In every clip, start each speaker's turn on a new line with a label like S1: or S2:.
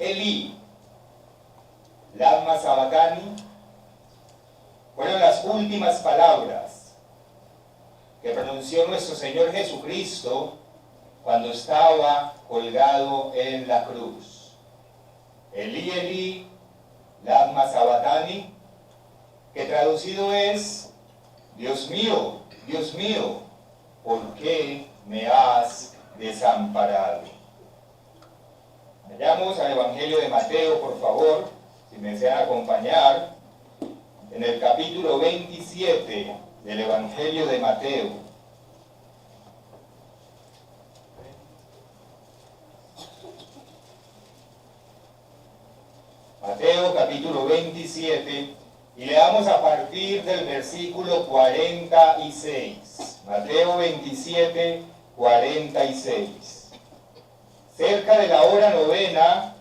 S1: Eli, lama sabactani, fueron las últimas palabras que pronunció nuestro Señor Jesucristo cuando estaba colgado en la cruz. Eli, Eli, lama sabactani, que traducido es: Dios mío, ¿por qué me has desamparado? Vayamos al Evangelio de Mateo, por favor, si me desean acompañar, en el capítulo 27 del Evangelio de Mateo. Mateo capítulo 27, y leamos a partir del versículo 46. Mateo 27, 46. Cerca de la hora novena,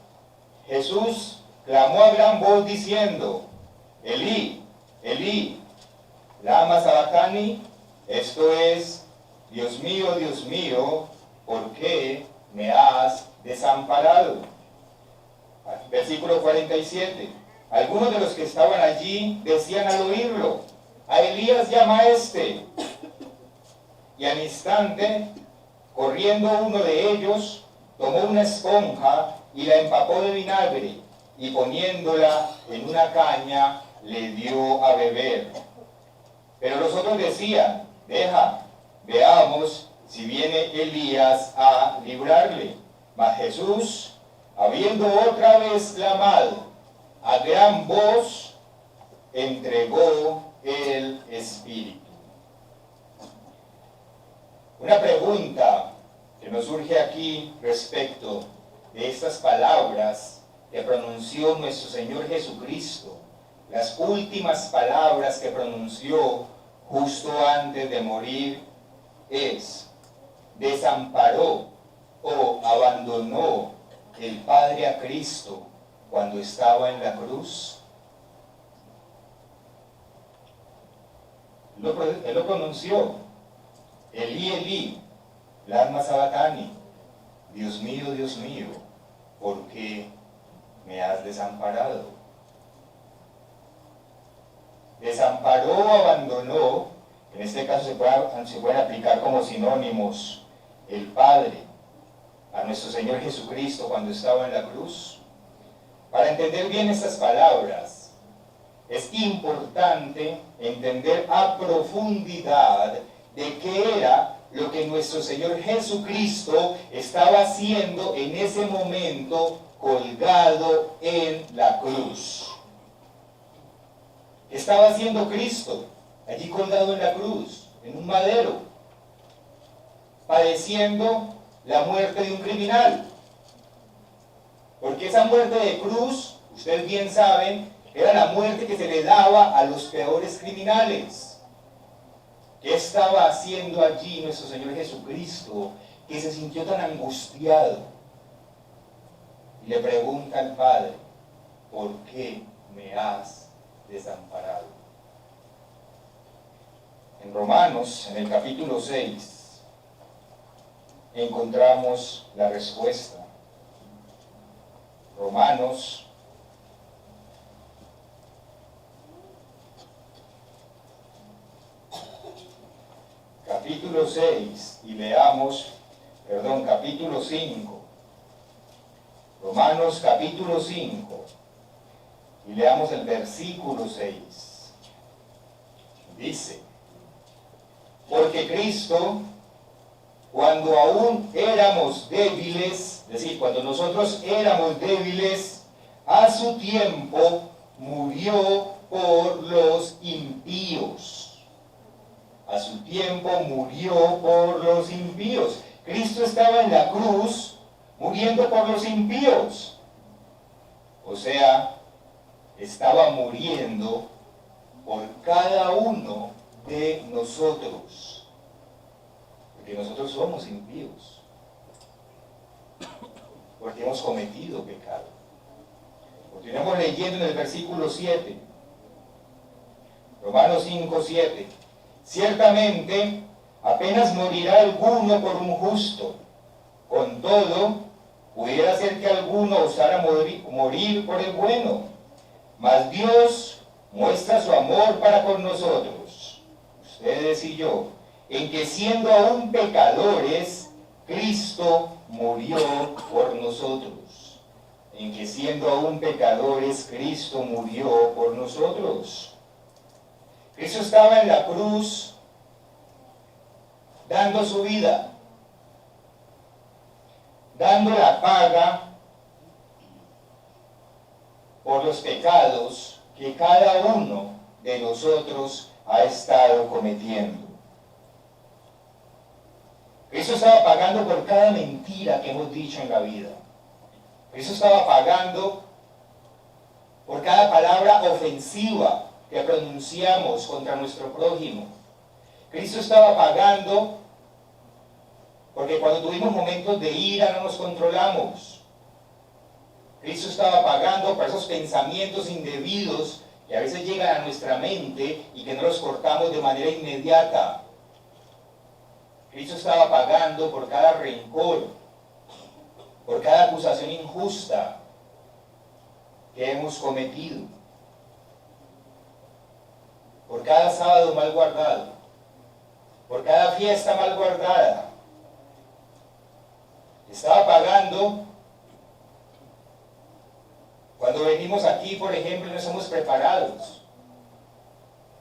S1: Jesús clamó a gran voz diciendo: Elí, Elí, lama sabactani, esto es: Dios mío, ¿por qué me has desamparado? Versículo 47. Algunos de los que estaban allí decían al oírlo: a Elías llama a este. Y al instante, corriendo uno de ellos, tomó una esponja y la empapó de vinagre, y poniéndola en una caña, le dio a beber. Pero los otros decían: deja, veamos si viene Elías a librarle. Mas Jesús, habiendo otra vez clamado a gran voz, entregó el Espíritu. Una pregunta que nos surge aquí respecto de estas palabras que pronunció nuestro Señor Jesucristo, las últimas palabras que pronunció justo antes de morir, es: ¿desamparó o abandonó el Padre a Cristo cuando estaba en la cruz? Él lo pronunció: Elí, Elí, lama sabactani, Dios mío, ¿por qué me has desamparado? Desamparó o abandonó, en este caso se pueden aplicar como sinónimos el Padre a nuestro Señor Jesucristo cuando estaba en la cruz. Para entender bien estas palabras, es importante entender a profundidad de qué era lo que nuestro Señor Jesucristo estaba haciendo en ese momento colgado en la cruz. ¿Qué estaba haciendo Cristo allí colgado en la cruz, en un madero, padeciendo la muerte de un criminal? Porque esa muerte de cruz, ustedes bien saben, era la muerte que se le daba a los peores criminales. ¿Qué estaba haciendo allí nuestro Señor Jesucristo, que se sintió tan angustiado? Y le pregunta al Padre: ¿por qué me has desamparado? En Romanos, en el capítulo 6, encontramos la respuesta. Romanos capítulo 6, y leamos, capítulo 5. Romanos capítulo 5, y leamos el versículo 6. Dice: porque Cristo, cuando aún éramos débiles, es decir, cuando nosotros éramos débiles, a su tiempo murió por los impíos. A su tiempo murió por los impíos. Cristo estaba en la cruz muriendo por los impíos. O sea, estaba muriendo por cada uno de nosotros. Porque nosotros somos impíos. Porque hemos cometido pecado. Continuamos leyendo en el versículo 7. Romanos 5, 7. Ciertamente, apenas morirá alguno por un justo. Con todo, pudiera ser que alguno osara morir por el bueno, mas Dios muestra su amor para con nosotros, ustedes y yo, en que siendo aún pecadores, Cristo murió por nosotros. En que siendo aún pecadores, Cristo murió por nosotros. Cristo estaba en la cruz dando su vida, dando la paga por los pecados que cada uno de nosotros ha estado cometiendo. Cristo estaba pagando por cada mentira que hemos dicho en la vida. Cristo estaba pagando por cada palabra ofensiva que pronunciamos contra nuestro prójimo. Cristo estaba pagando porque cuando tuvimos momentos de ira no nos controlamos. Cristo estaba pagando por esos pensamientos indebidos que a veces llegan a nuestra mente y que no los cortamos de manera inmediata. Cristo estaba pagando por cada rencor, por cada acusación injusta que hemos cometido, por cada sábado mal guardado, por cada fiesta mal guardada. Estaba pagando cuando venimos aquí, por ejemplo, y no somos preparados,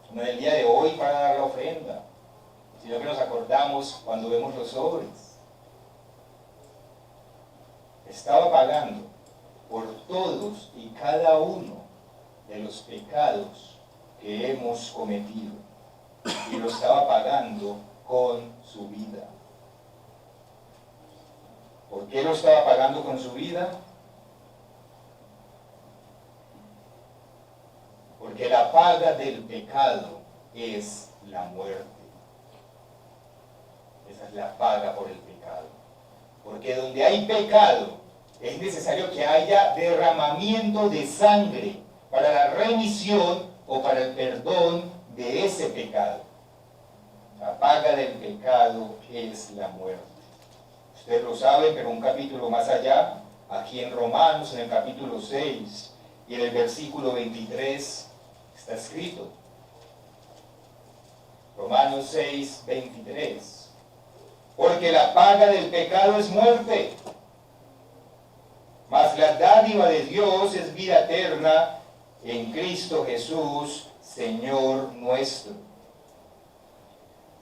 S1: como en el día de hoy para dar la ofrenda, sino que nos acordamos cuando vemos los sobres. Estaba pagando por todos y cada uno de los pecados que hemos cometido, y lo estaba pagando con su vida. ¿Por qué lo estaba pagando con su vida? Porque la paga del pecado es la muerte. Esa es la paga por el pecado. Porque donde hay pecado, es necesario que haya derramamiento de sangre para la remisión o para el perdón de ese pecado. La paga del pecado es la muerte. Ustedes lo saben, pero un capítulo más allá, aquí en Romanos, en el capítulo 6 y en el versículo 23, está escrito. Romanos 6, 23. Porque la paga del pecado es muerte, mas la dádiva de Dios es vida eterna en Cristo Jesús, Señor nuestro.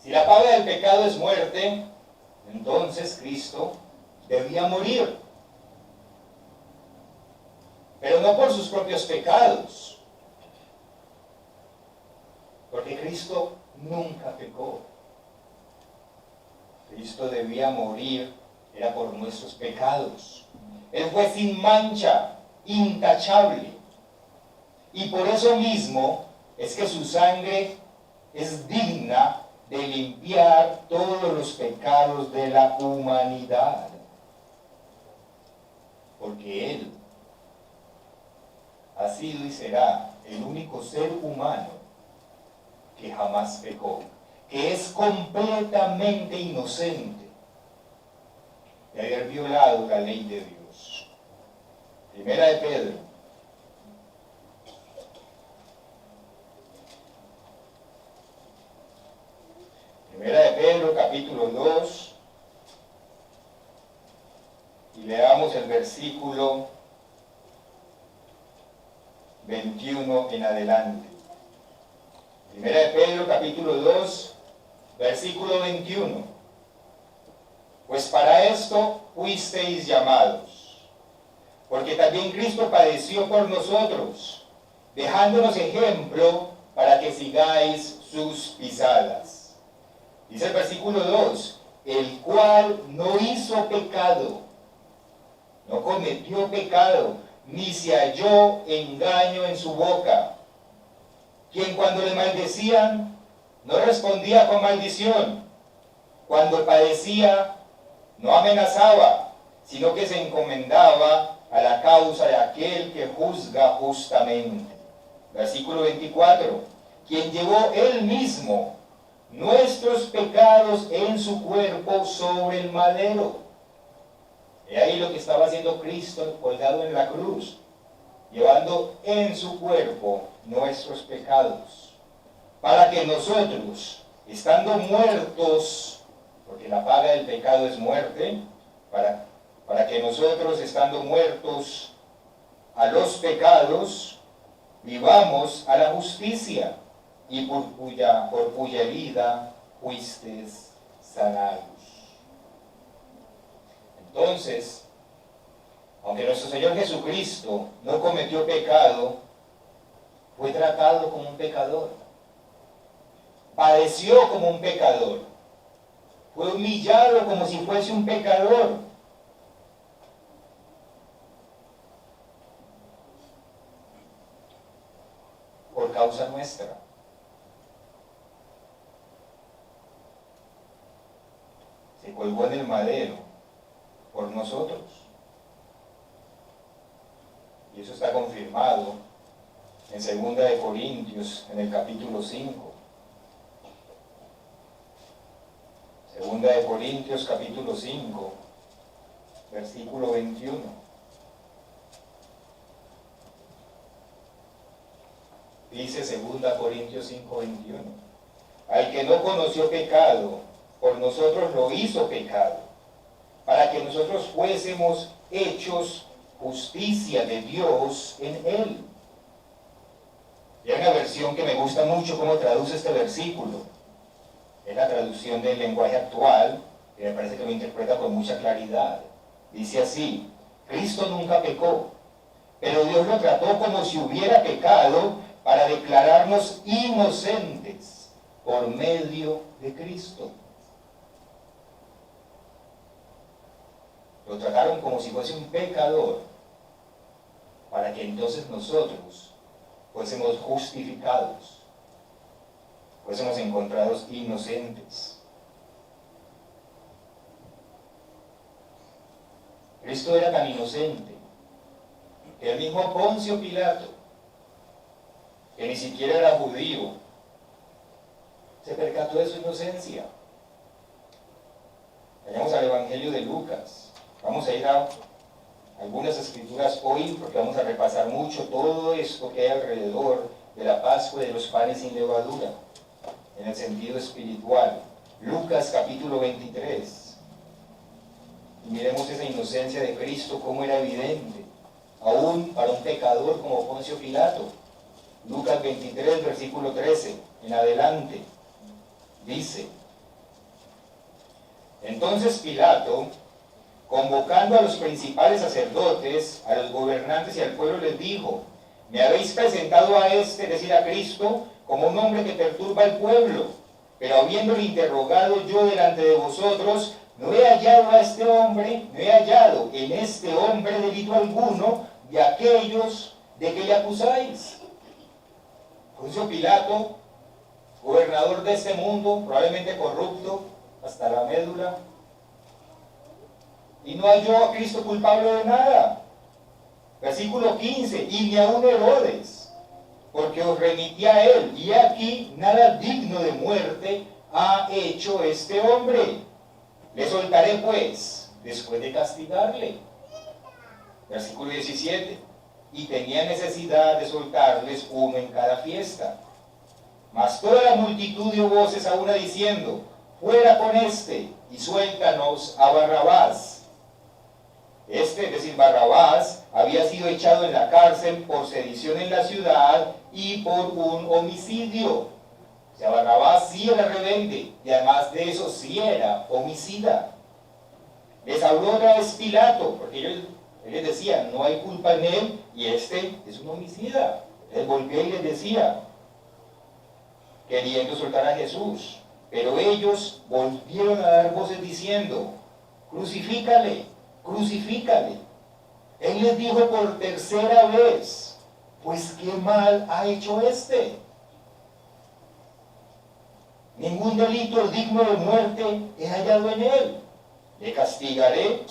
S1: Si la paga del pecado es muerte, entonces Cristo debía morir. Pero no por sus propios pecados, porque Cristo nunca pecó. Cristo debía morir, era por nuestros pecados. Él fue sin mancha, intachable. Y por eso mismo es que su sangre es digna de limpiar todos los pecados de la humanidad. Porque Él ha sido y será el único ser humano que jamás pecó, que es completamente inocente de haber violado la ley de Dios. Primera de Pedro. Primera de Pedro, capítulo 2, y leamos el versículo 21 en adelante. Primera de Pedro, capítulo 2, versículo 21. Pues para esto fuisteis llamados, porque también Cristo padeció por nosotros, dejándonos ejemplo para que sigáis sus pisadas. Dice el versículo 2, el cual no hizo pecado, no cometió pecado, ni se halló engaño en su boca, quien cuando le maldecían, no respondía con maldición, cuando padecía, no amenazaba, sino que se encomendaba a la causa de aquel que juzga justamente. Versículo 24, quien llevó él mismo nuestros pecados en su cuerpo sobre el madero, He ahí lo que estaba haciendo Cristo colgado en la cruz, llevando en su cuerpo nuestros pecados, para que nosotros, estando muertos, porque la paga del pecado es muerte, para que nosotros, estando muertos a los pecados, vivamos a la justicia, y por cuya herida fuisteis sanados. Entonces, aunque nuestro Señor Jesucristo no cometió pecado, fue tratado como un pecador, padeció como un pecador, fue humillado como si fuese un pecador. Por causa nuestra. Se colgó en el madero por nosotros. Y eso está confirmado en 2 de Corintios, en el capítulo 5. 2 de Corintios, capítulo 5, versículo 21. Dice 2 Corintios 5, 21. Al que no conoció pecado, por nosotros lo hizo pecado, para que nosotros fuésemos hechos justicia de Dios en él. Y hay una versión que me gusta mucho cómo traduce este versículo. Es la traducción del lenguaje actual, que me parece que lo interpreta con mucha claridad. Dice así: Cristo nunca pecó, pero Dios lo trató como si hubiera pecado para declararnos inocentes por medio de Cristo. Lo trataron como si fuese un pecador, para que entonces nosotros fuésemos justificados, fuésemos encontrados inocentes. Cristo era tan inocente que el mismo Poncio Pilato, que ni siquiera era judío, se percató de su inocencia. Vayamos al Evangelio de Lucas. Vamos a ir a algunas escrituras hoy, porque vamos a repasar mucho todo esto que hay alrededor de la Pascua y de los panes sin levadura, en el sentido espiritual. Lucas capítulo 23. Y miremos esa inocencia de Cristo, cómo era evidente, aún para un pecador como Poncio Pilato. Lucas 23, versículo 13, en adelante, dice: Entonces Pilato, convocando a los principales sacerdotes, a los gobernantes y al pueblo, les dijo: Me habéis presentado a este, es decir, a Cristo, como un hombre que perturba al pueblo, pero habiéndole interrogado yo delante de vosotros, no he hallado en este hombre delito alguno de aquellos de que le acusáis. Poncio Pilato, gobernador de este mundo, probablemente corrupto hasta la médula, y no halló a Cristo culpable de nada. Versículo 15, y ni aun Herodes, porque os remití a él, y aquí nada digno de muerte ha hecho este hombre. Le soltaré pues, después de castigarle. Versículo 17, y tenía necesidad de soltarles uno en cada fiesta. Mas toda la multitud dio voces a una diciendo: Fuera con este, y suéltanos a Barrabás. Este, es decir, Barrabás, había sido echado en la cárcel por sedición en la ciudad y por un homicidio. O sea, Barrabás sí era rebelde, y además de eso sí era homicida. Les habló otra vez Pilato, porque ellos decían: no hay culpa en él, y este es un homicida. Les volvió y les decía, queriendo soltar a Jesús. Pero ellos volvieron a dar voces diciendo: crucifícale, crucifícale. Él les dijo por tercera vez: pues qué mal ha hecho este. Ningún delito digno de muerte he hallado en él. Le castigaré,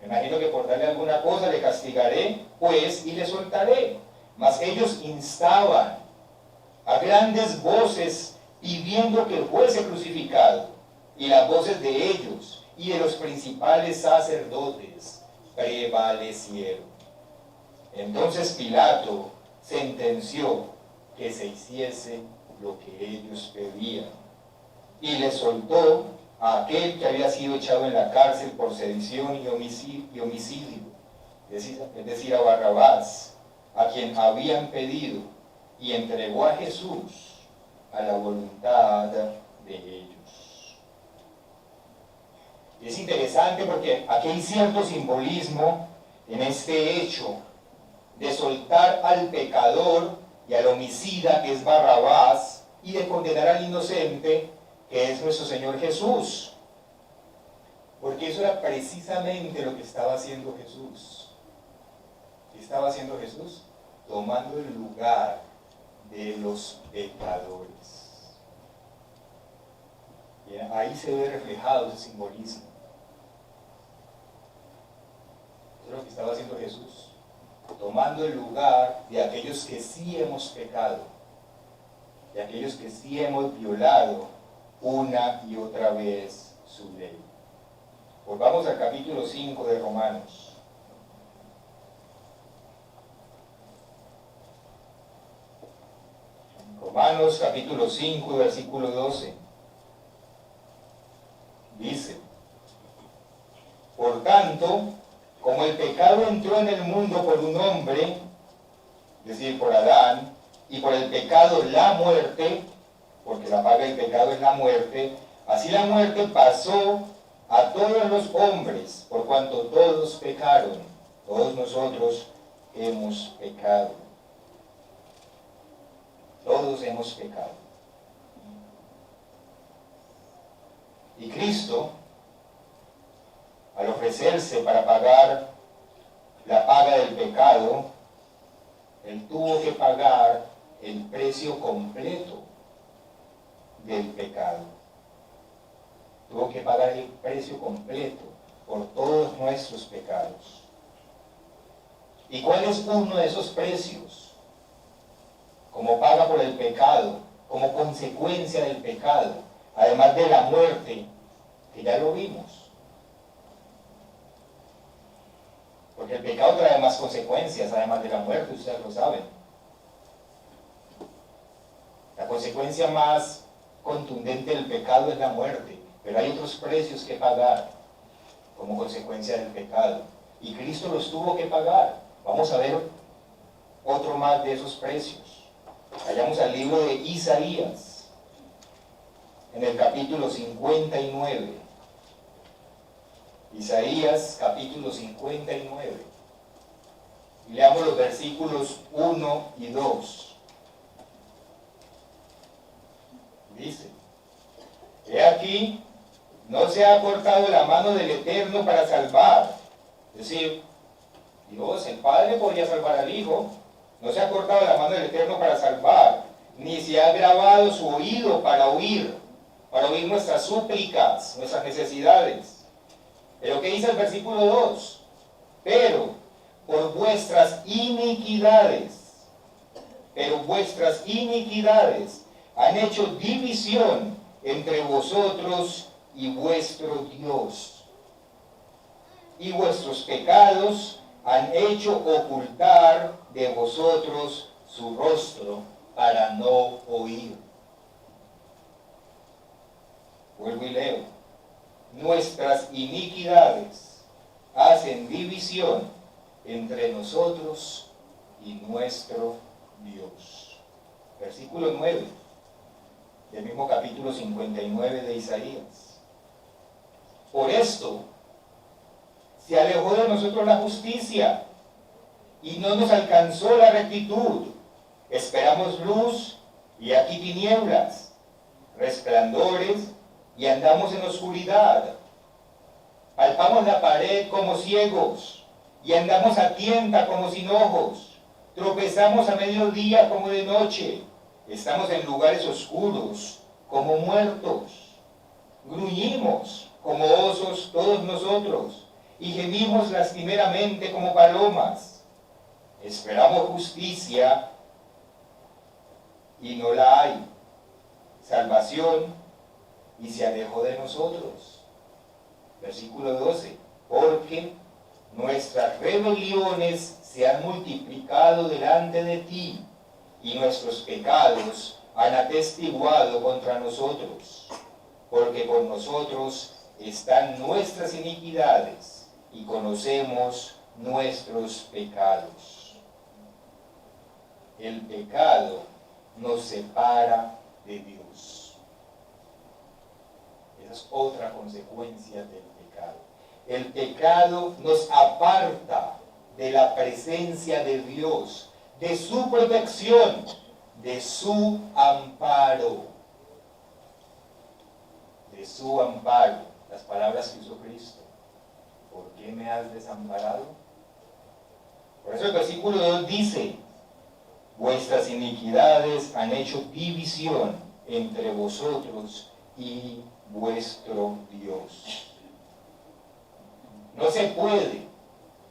S1: me imagino que por darle alguna cosa, le castigaré, pues, y le soltaré. Mas ellos instaban a grandes voces pidiendo que fuese crucificado. Y las voces de ellos y de los principales sacerdotes prevalecieron. Entonces Pilato sentenció que se hiciese lo que ellos pedían y le soltó a aquel que había sido echado en la cárcel por sedición y homicidio, es decir, a Barrabás, a quien habían pedido, y entregó a Jesús a la voluntad de ellos. Y es interesante porque aquí hay cierto simbolismo en este hecho de soltar al pecador y al homicida, que es Barrabás, y de condenar al inocente, que es nuestro Señor Jesús. Porque eso era precisamente lo que estaba haciendo Jesús. ¿Qué estaba haciendo Jesús? Tomando el lugar de los pecadores. Bien, ahí se ve reflejado ese simbolismo. Eso es lo que estaba haciendo Jesús, tomando el lugar de aquellos que sí hemos pecado, de aquellos que sí hemos violado una y otra vez su ley. Volvamos al capítulo 5 de Romanos. Romanos capítulo 5, versículo 12. Dice: por tanto, como el pecado entró en el mundo por un hombre, es decir, por Adán, y por el pecado la muerte, porque la paga del pecado es la muerte, así la muerte pasó a todos los hombres, por cuanto todos pecaron. Todos nosotros hemos pecado. Todos hemos pecado. Y Cristo, al ofrecerse para pagar la paga del pecado, Él tuvo que pagar el precio completo del pecado. Tuvo que pagar el precio completo por todos nuestros pecados. ¿Y cuál es uno de esos precios? Como paga por el pecado, como consecuencia del pecado, además de la muerte, que ya lo vimos. Porque el pecado trae más consecuencias, además de la muerte, ustedes lo saben. La consecuencia más contundente del pecado es la muerte, pero hay otros precios que pagar como consecuencia del pecado. Y Cristo los tuvo que pagar. Vamos a ver otro más de esos precios. Vayamos al libro de Isaías, en el capítulo 59. Isaías, capítulo 59. Y leamos los versículos 1 y 2. Dice: he aquí, no se ha cortado la mano del Eterno para salvar. Es decir, Dios, el Padre, podría salvar al Hijo. No se ha cortado la mano del Eterno para salvar, ni se ha grabado su oído para oír nuestras súplicas, nuestras necesidades. Pero ¿qué dice el versículo 2? Pero por vuestras iniquidades han hecho división entre vosotros y vuestro Dios. Y vuestros pecados han hecho ocultar de vosotros su rostro para no oír. Vuelvo y leo: nuestras iniquidades hacen división entre nosotros y nuestro Dios. Versículo 9 del mismo capítulo 59 de Isaías. Por esto se alejó de nosotros la justicia y no nos alcanzó la rectitud. Esperamos luz y aquí tinieblas, resplandores y andamos en oscuridad. Palpamos la pared como ciegos y andamos a tienta como sin ojos. Tropezamos a mediodía como de noche. Estamos en lugares oscuros como muertos. Gruñimos como osos todos nosotros y gemimos lastimeramente como palomas. Esperamos justicia y no la hay. Salvación y se alejó de nosotros. Versículo 12. Porque nuestras rebeliones se han multiplicado delante de ti, y nuestros pecados han atestiguado contra nosotros, porque con nosotros están nuestras iniquidades, y conocemos nuestros pecados. El pecado nos separa de Dios. Esa es otra consecuencia del pecado. El pecado nos aparta de la presencia de Dios, de su protección, de su amparo. De su amparo. Las palabras que usó Cristo. ¿Por qué me has desamparado? Por eso el versículo 2 dice: vuestras iniquidades han hecho división entre vosotros y vuestro Dios. No se puede,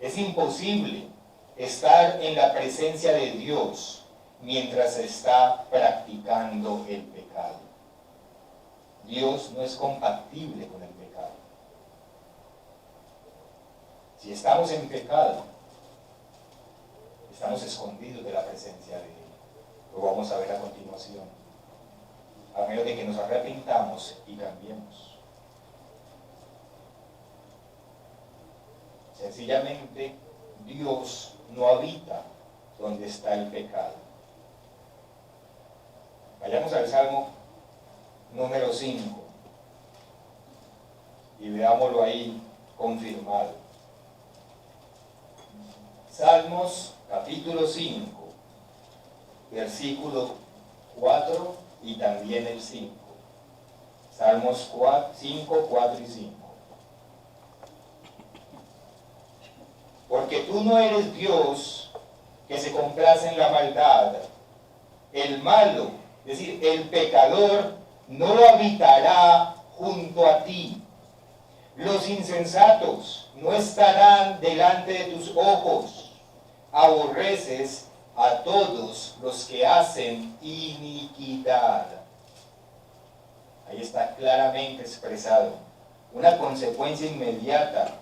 S1: es imposible estar en la presencia de Dios mientras se está practicando el pecado. Dios no es compatible con el pecado. Si estamos en pecado, estamos escondidos de la presencia de Él. Lo vamos a ver a continuación. A menos de que nos arrepintamos y cambiemos. Sencillamente, Dios no habita donde está el pecado. Vayamos al Salmo número 5 y veámoslo ahí confirmado. Salmos capítulo 5, versículo 4 y también el 5. Salmos 5, 4 y 5. Porque tú no eres Dios que se complace en la maldad. El malo, es decir, el pecador, no habitará junto a ti. Los insensatos no estarán delante de tus ojos. Aborreces a todos los que hacen iniquidad. Ahí está claramente expresado. Una consecuencia inmediata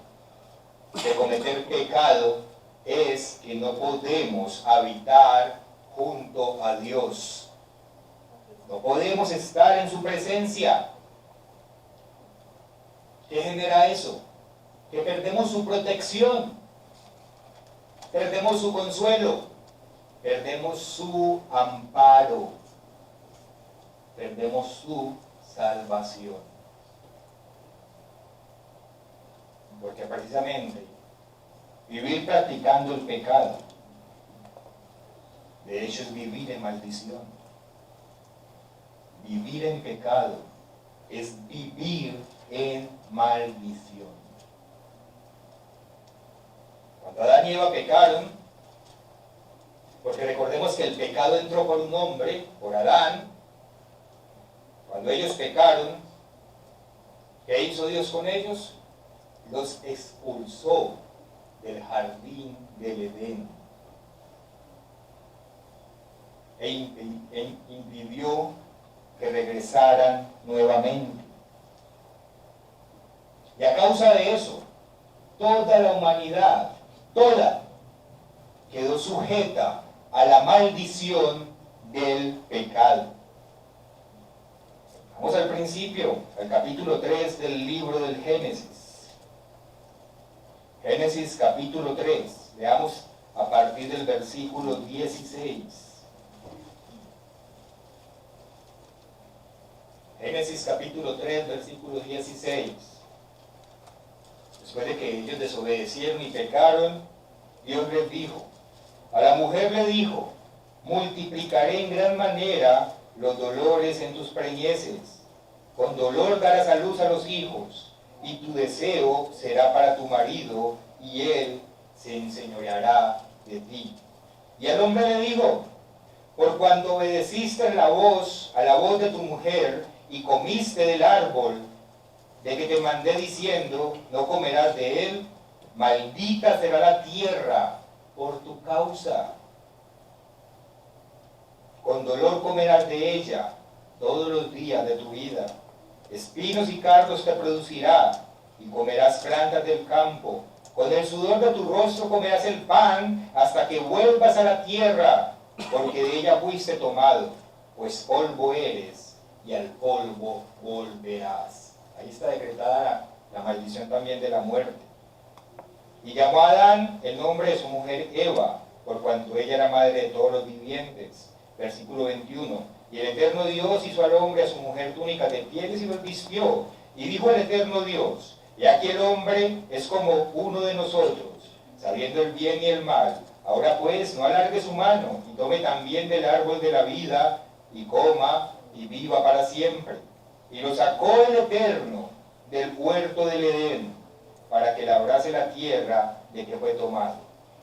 S1: de cometer pecado es que no podemos habitar junto a Dios. No podemos estar en su presencia. ¿Qué genera eso? Que perdemos su protección, perdemos su consuelo, perdemos su amparo, perdemos su salvación. Porque precisamente vivir practicando el pecado, de hecho, es vivir en maldición. Vivir en pecado es vivir en maldición. Cuando Adán y Eva pecaron, porque recordemos que el pecado entró por un hombre, por Adán. Cuando ellos pecaron, ¿qué hizo Dios con ellos? Los expulsó del jardín del Edén e impidió que regresaran nuevamente. Y a causa de eso, toda la humanidad, toda, quedó sujeta a la maldición del pecado. Vamos al principio, al capítulo 3 del libro del Génesis. Génesis capítulo 3, veamos a partir del versículo 16. Génesis capítulo 3, versículo 16. Después de que ellos desobedecieron y pecaron, Dios les dijo, a la mujer le dijo, multiplicaré en gran manera los dolores en tus preñeces, con dolor darás a luz a los hijos, y tu deseo será para tu marido, y él se enseñoreará de ti. Y al hombre le dijo, por cuando obedeciste a la voz de tu mujer, y comiste del árbol de que te mandé diciendo, no comerás de él, maldita será la tierra por tu causa. Con dolor comerás de ella todos los días de tu vida. Espinos y cardos te producirá, y comerás plantas del campo. Con el sudor de tu rostro comerás el pan hasta que vuelvas a la tierra, porque de ella fuiste tomado, pues polvo eres y al polvo volverás. Ahí está decretada la maldición también de la muerte. Y llamó a Adán el nombre de su mujer Eva, por cuanto ella era madre de todos los vivientes. Versículo 21. Y el eterno Dios hizo al hombre a su mujer túnicas de pieles y los vistió. Y dijo el eterno Dios: y aquí el hombre es como uno de nosotros, sabiendo el bien y el mal. Ahora pues, no alargue su mano, y tome también del árbol de la vida, y coma, y viva para siempre. Y lo sacó el Eterno del huerto del Edén, para que labrase la tierra de que fue tomado.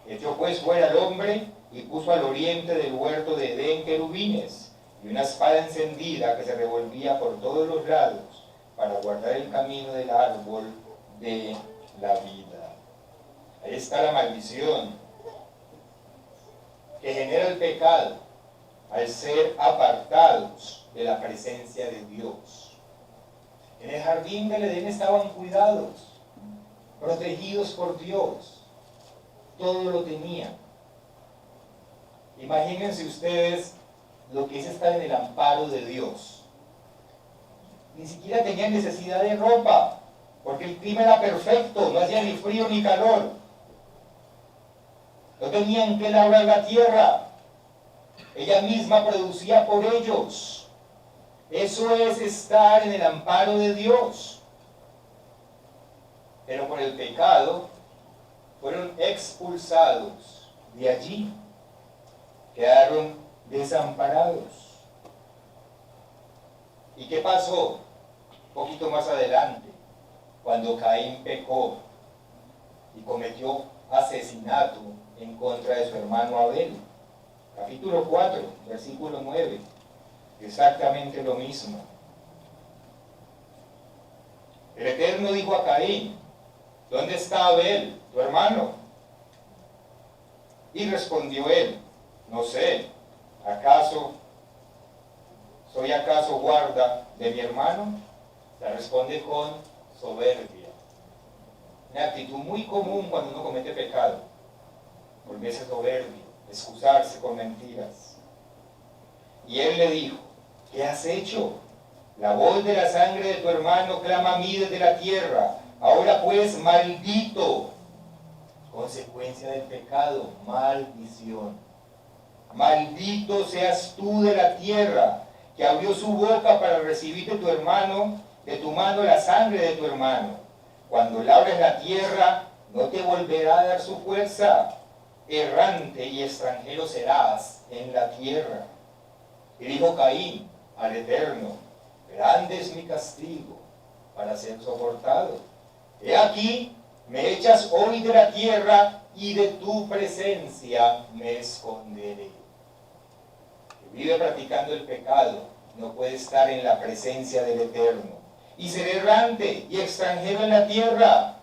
S1: Echó pues fuera al hombre, y puso al oriente del huerto de Edén querubines, y una espada encendida que se revolvía por todos los lados, para guardar el camino del árbol de la vida. Ahí está la maldición que genera el pecado al ser apartados de la presencia de Dios. En el jardín del Edén estaban cuidados, protegidos por Dios, todo lo tenían. Imagínense ustedes lo que es estar en el amparo de Dios. Ni siquiera tenían necesidad de ropa, porque el clima era perfecto, no hacía ni frío ni calor. No tenían que labrar la tierra, ella misma producía por ellos. Eso es estar en el amparo de Dios. Pero por el pecado fueron expulsados de allí, quedaron desamparados. ¿Y qué pasó? Un poquito más adelante, cuando Caín pecó y cometió asesinato en contra de su hermano Abel. Capítulo 4, versículo 9. Exactamente lo mismo. El Eterno dijo a Caín: ¿dónde está Abel, tu hermano? Y respondió él: no sé, ¿soy acaso guarda de mi hermano? Se responde con soberbia. Una actitud muy común cuando uno comete pecado. Volverse soberbio, excusarse con mentiras. Y él le dijo: ¿qué has hecho? La voz de la sangre de tu hermano clama a mí desde la tierra. Ahora pues, maldito. Consecuencia del pecado, maldición. Maldito seas tú de la tierra, que abrió su boca para recibir de tu hermano, de tu mano la sangre de tu hermano. Cuando labres la tierra, no te volverá a dar su fuerza. Errante y extranjero serás en la tierra. Y dijo Caín al Eterno: grande es mi castigo para ser soportado. He aquí, me echas hoy de la tierra, y de tu presencia me esconderé. El que vive practicando el pecado no puede estar en la presencia del Eterno. Y será errante y extranjero en la tierra,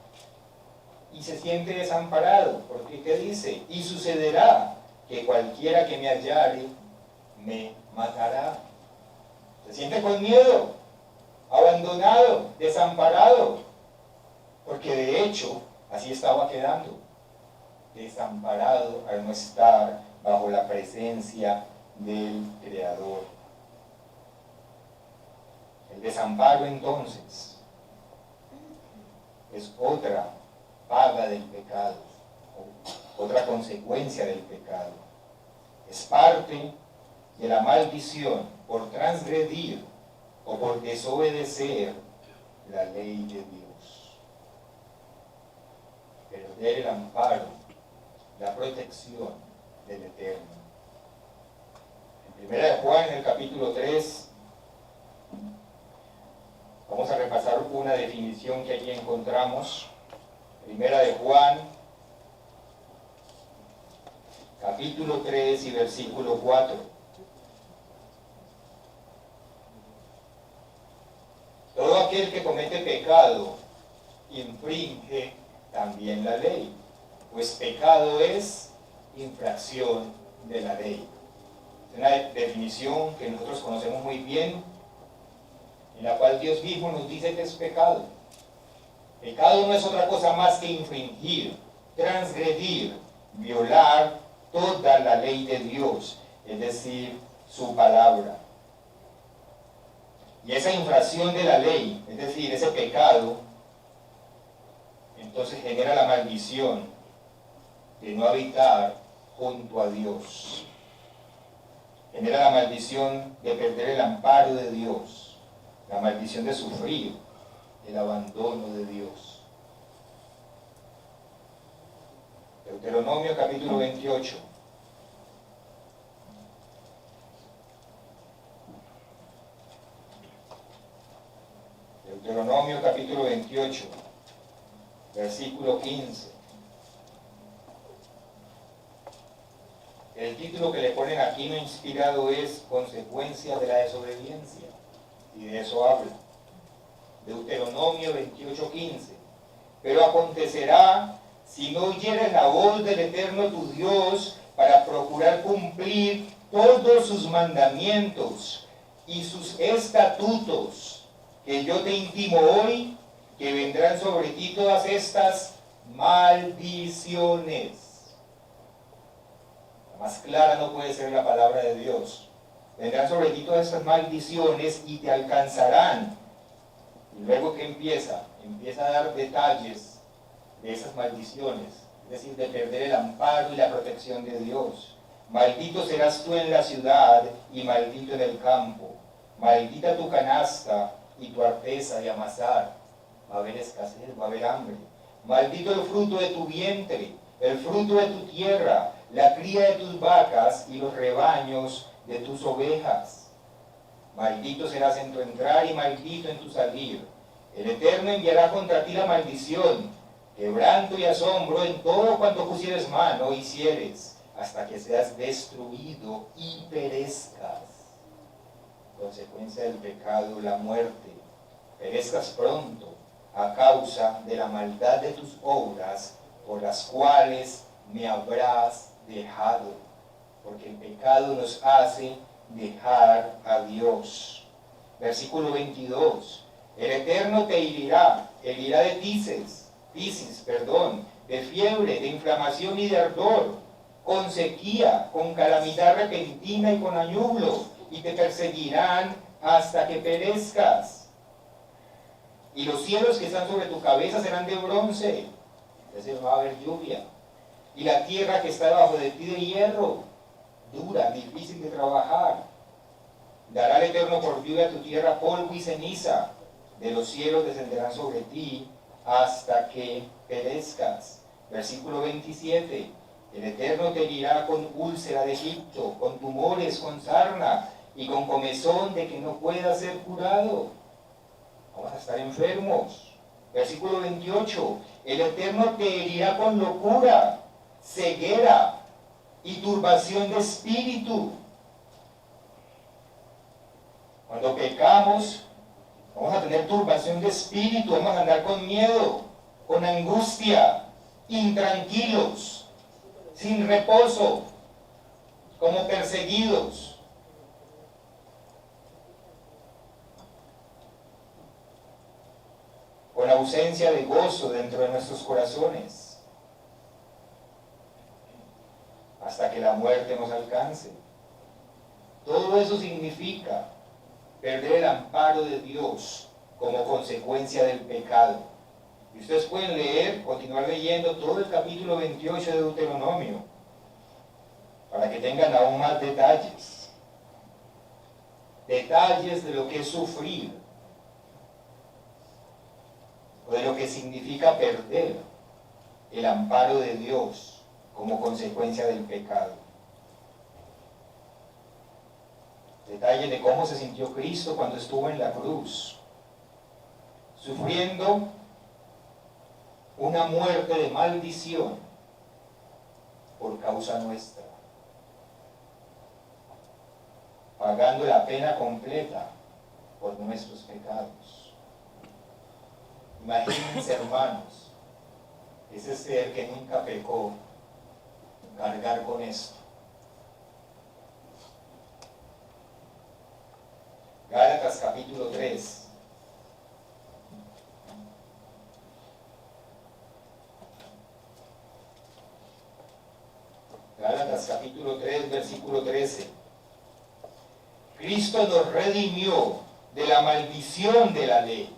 S1: y se siente desamparado, porque ¿qué dice? Y sucederá que cualquiera que me hallare me matará. Se siente con miedo, abandonado, desamparado, porque de hecho así estaba quedando, desamparado al no estar bajo la presencia del Creador. El desamparo entonces es otra paga del pecado, otra consecuencia del pecado. Es parte de la maldición por transgredir o por desobedecer la ley de Dios. Perder el amparo, la protección del Eterno. En 1 de Juan, en el capítulo 3, vamos a repasar una definición que allí encontramos. 1 de Juan, capítulo 3 y versículo 4. Todo aquel que comete pecado infringe también la ley, pues pecado es infracción de la ley. Es una definición que nosotros conocemos muy bien, en la cual Dios mismo nos dice que es pecado. Pecado no es otra cosa más que infringir, transgredir, violar toda la ley de Dios, es decir, su palabra. Y esa infracción de la ley, es decir, ese pecado, entonces genera la maldición de no habitar junto a Dios. Genera la maldición de perder el amparo de Dios, la maldición de sufrir el abandono de Dios. Deuteronomio capítulo 28. Deuteronomio capítulo 28, versículo 15. El título que le ponen aquí no inspirado es Consecuencia de la desobediencia, y de eso habla. Deuteronomio 28, 15. Pero acontecerá, si no oyeres la voz del Eterno tu Dios, para procurar cumplir todos sus mandamientos y sus estatutos, que yo te intimo hoy, que vendrán sobre ti todas estas maldiciones. La más clara no puede ser la palabra de Dios. Vendrán sobre ti todas estas maldiciones y te alcanzarán. Y luego que empieza a dar detalles de esas maldiciones, es decir, de perder el amparo y la protección de Dios. Maldito serás tú en la ciudad y maldito en el campo. Maldita tu canasta y tu arteza de amasar. Va a haber escasez, va a haber hambre. Maldito el fruto de tu vientre, el fruto de tu tierra, la cría de tus vacas y los rebaños de tus ovejas. Maldito serás en tu entrar y maldito en tu salir. El Eterno enviará contra ti la maldición, quebranto y asombro en todo cuanto pusieres mano y hicieres, hasta que seas destruido y perezcas. Consecuencia del pecado, la muerte. Perezcas pronto a causa de la maldad de tus obras, por las cuales me habrás dejado. Porque el pecado nos hace dejar a Dios. Versículo 22. El Eterno te herirá de tisis, de fiebre, de inflamación y de ardor, con sequía, con calamidad repentina y con añublo, y te perseguirán hasta que perezcas. Y los cielos que están sobre tu cabeza serán de bronce, es decir, no va a haber lluvia. Y la tierra que está debajo de ti de hierro, dura, difícil de trabajar. Dará el Eterno por lluvia a tu tierra polvo y ceniza. De los cielos descenderán sobre ti hasta que perezcas. Versículo 27. El Eterno te herirá con úlcera de Egipto, con tumores, con sarna y con comezón de que no pueda ser curado. Vamos a estar enfermos. Versículo 28. El Eterno te herirá con locura, ceguera y turbación de espíritu. Cuando pecamos, vamos a tener turbación de espíritu, vamos a andar con miedo, con angustia, intranquilos, sin reposo, como perseguidos. Con ausencia de gozo dentro de nuestros corazones, hasta que la muerte nos alcance. Todo eso significa perder el amparo de Dios como consecuencia del pecado. Y ustedes pueden leer, continuar leyendo todo el capítulo 28 de Deuteronomio, para que tengan aún más detalles. Detalles de lo que es sufrir, o de lo que significa perder el amparo de Dios como consecuencia del pecado. Detalle de cómo se sintió Cristo cuando estuvo en la cruz, sufriendo una muerte de maldición por causa nuestra, pagando la pena completa por nuestros pecados. Imagínense, hermanos, ese ser que nunca pecó, cargar con esto. Gálatas capítulo 3. Gálatas capítulo 3, versículo 13. Cristo nos redimió de la maldición de la ley.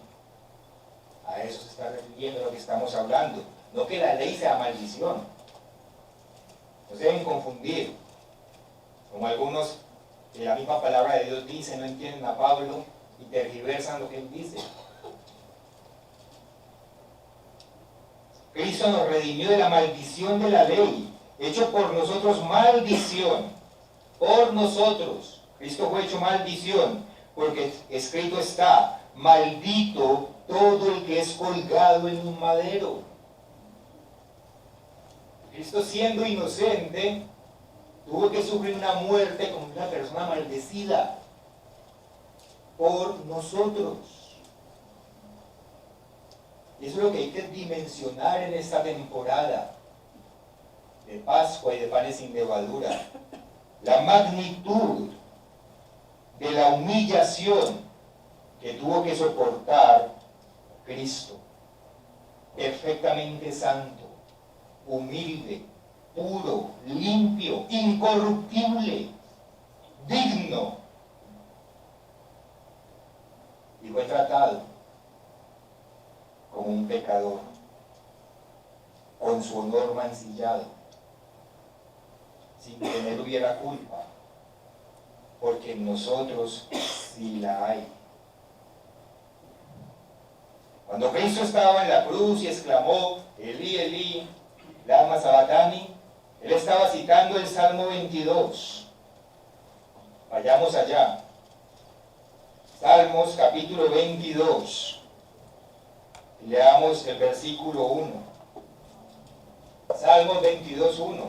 S1: A eso se está refiriendo lo que estamos hablando. No que la ley sea maldición. No se deben confundir. Como algunos de la misma palabra de Dios dice, no entienden a Pablo y tergiversan lo que él dice. Cristo nos redimió de la maldición de la ley, hecho por nosotros maldición, por nosotros. Cristo fue hecho maldición, porque escrito está, maldito todo el que es colgado en un madero. Cristo, siendo inocente, tuvo que sufrir una muerte como una persona maldecida por nosotros. Y eso es lo que hay que dimensionar en esta temporada de Pascua y de panes sin levadura. La magnitud de la humillación que tuvo que soportar Cristo, perfectamente santo, humilde, puro, limpio, incorruptible, digno, y fue tratado como un pecador, con su honor mancillado, sin que en él hubiera culpa, porque en nosotros sí la hay. Cuando Cristo estaba en la cruz y exclamó, Elí, Elí, lama sabactani, él estaba citando el Salmo 22. Vayamos allá. Salmos capítulo 22. Y leamos el versículo 1. Salmos 22, 1.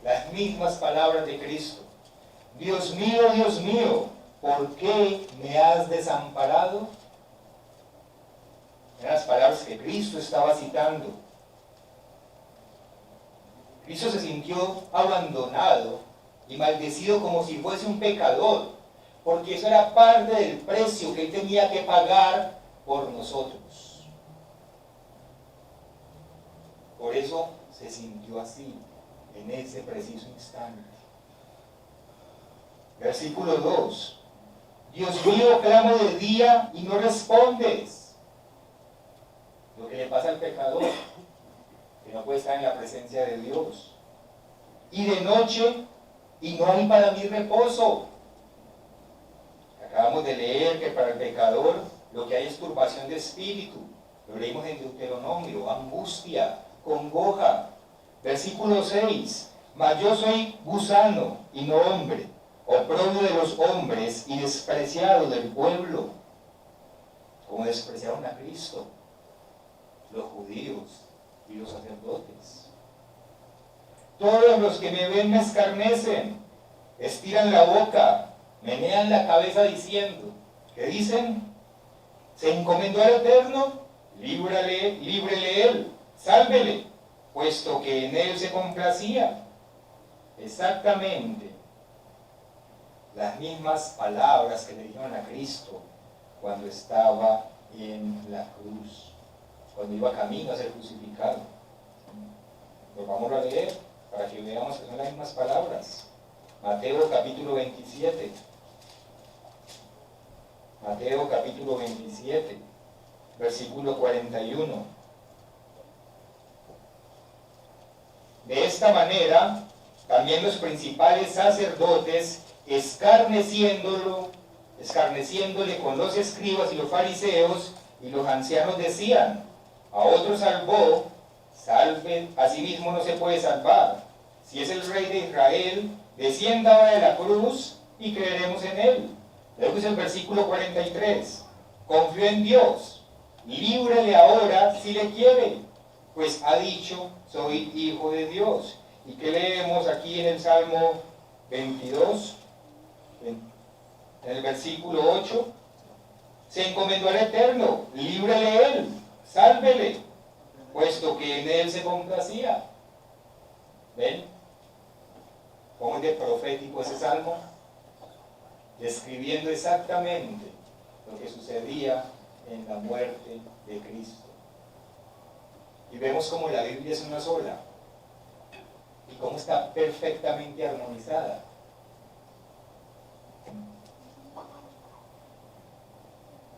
S1: Las mismas palabras de Cristo. Dios mío, ¿por qué me has desamparado? Eran las palabras que Cristo estaba citando. Cristo se sintió abandonado y maldecido como si fuese un pecador, porque eso era parte del precio que él tenía que pagar por nosotros. Por eso se sintió así, en ese preciso instante. Versículo 2. Dios mío, clamo de día y no respondes. Lo que le pasa al pecador, que no puede estar en la presencia de Dios. Y de noche, y no hay para mí reposo. Acabamos de leer que para el pecador lo que hay es turbación de espíritu. Lo leímos en Deuteronomio, angustia, congoja. Versículo 6. Mas yo soy gusano y no hombre, oprobio de los hombres y despreciado del pueblo. Como despreciaron a Cristo los judíos y los sacerdotes. Todos los que me ven me escarnecen, estiran la boca, menean la cabeza diciendo, ¿qué dicen? ¿Se encomendó al Eterno? Líbrele él, sálvele, puesto que en él se complacía. Exactamente las mismas palabras que le dijeron a Cristo cuando estaba en la cruz, cuando iba camino a ser crucificado. Lo vamos a leer para que veamos que son las mismas palabras. Mateo capítulo 27. Mateo capítulo 27, versículo 41. De esta manera, también los principales sacerdotes, escarneciéndole con los escribas y los fariseos y los ancianos decían, a otro salvó, salve, a sí mismo no se puede salvar. Si es el rey de Israel, descienda de la cruz y creeremos en él. Luego dice el versículo 43, confío en Dios, líbrele ahora si le quiere, pues ha dicho, soy hijo de Dios. ¿Y qué leemos aquí en el Salmo 22? En el versículo 8, se encomendó al Eterno, líbrele él, sálvele, puesto que en él se complacía. ¿Ven? ¿Cómo es de profético ese salmo? Describiendo exactamente lo que sucedía en la muerte de Cristo. Y vemos como la Biblia es una sola. y cómo está perfectamente armonizada.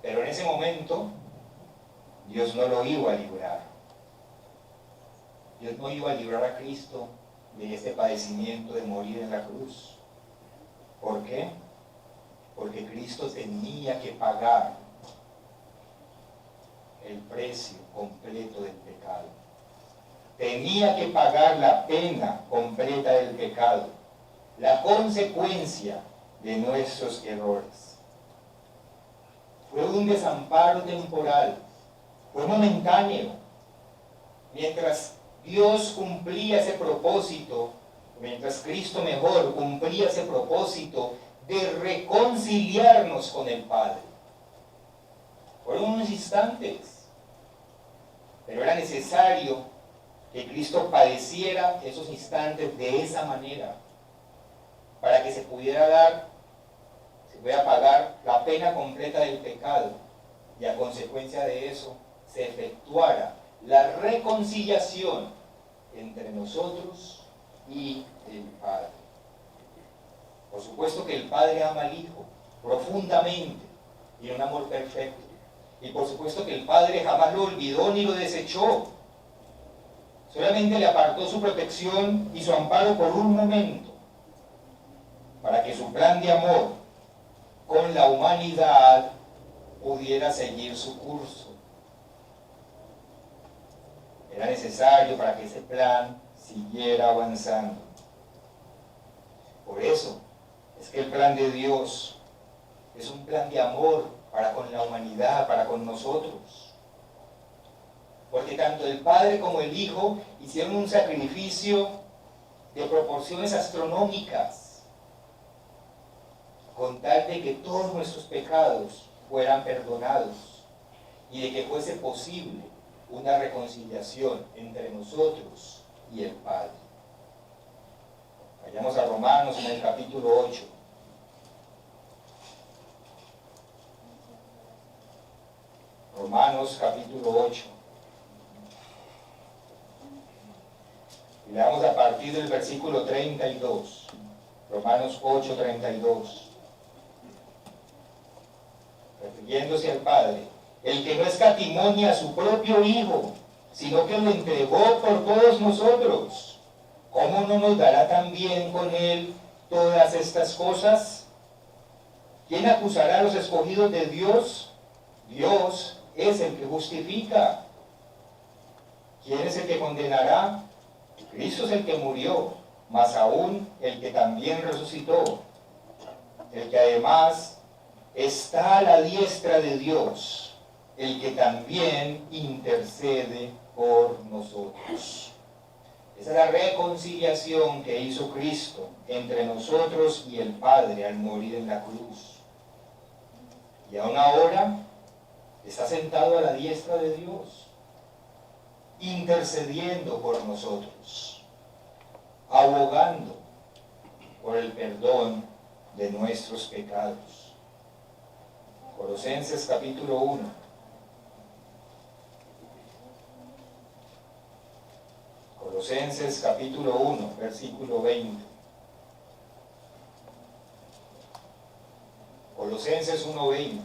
S1: Pero en ese momento, Dios no lo iba a librar. Dios no iba a librar a Cristo de este padecimiento de morir en la cruz. ¿Por qué? Porque Cristo tenía que pagar el precio completo del pecado. Tenía que pagar la pena completa del pecado, la consecuencia de nuestros errores. Fue un desamparo temporal, fue momentáneo. Mientras Dios cumplía ese propósito, mientras Cristo mejor cumplía ese propósito de reconciliarnos con el Padre. Fueron unos instantes, pero era necesario que Cristo padeciera esos instantes de esa manera, para que se pudiera pagar la pena completa del pecado, y a consecuencia de eso se efectuara la reconciliación entre nosotros y el Padre. Por supuesto que el Padre ama al Hijo profundamente y en un amor perfecto. Y por supuesto que el Padre jamás lo olvidó ni lo desechó. Solamente le apartó su protección y su amparo por un momento, para que su plan de amor con la humanidad pudiera seguir su curso. Era necesario para que ese plan siguiera avanzando. Por eso es que el plan de Dios es un plan de amor para con la humanidad, para con nosotros. Porque tanto el Padre como el Hijo hicieron un sacrificio de proporciones astronómicas, con tal de que todos nuestros pecados fueran perdonados y de que fuese posible una reconciliación entre nosotros y el Padre. Vayamos a Romanos en el capítulo 8. Romanos capítulo 8. Y leamos a partir del versículo 32. Romanos 8, 32. Refiriéndose al Padre: el que no escatimó ni a su propio Hijo, sino que lo entregó por todos nosotros, ¿cómo no nos dará también con Él todas estas cosas? ¿Quién acusará a los escogidos de Dios? Dios es el que justifica. ¿Quién es el que condenará? Cristo es el que murió, mas aún el que también resucitó, el que además está a la diestra de Dios, el que también intercede por nosotros. Esa es la reconciliación que hizo Cristo entre nosotros y el Padre al morir en la cruz. Y aún ahora está sentado a la diestra de Dios, intercediendo por nosotros, abogando por el perdón de nuestros pecados. Colosenses capítulo 1. Colosenses capítulo 1, versículo 20. Colosenses 1:20.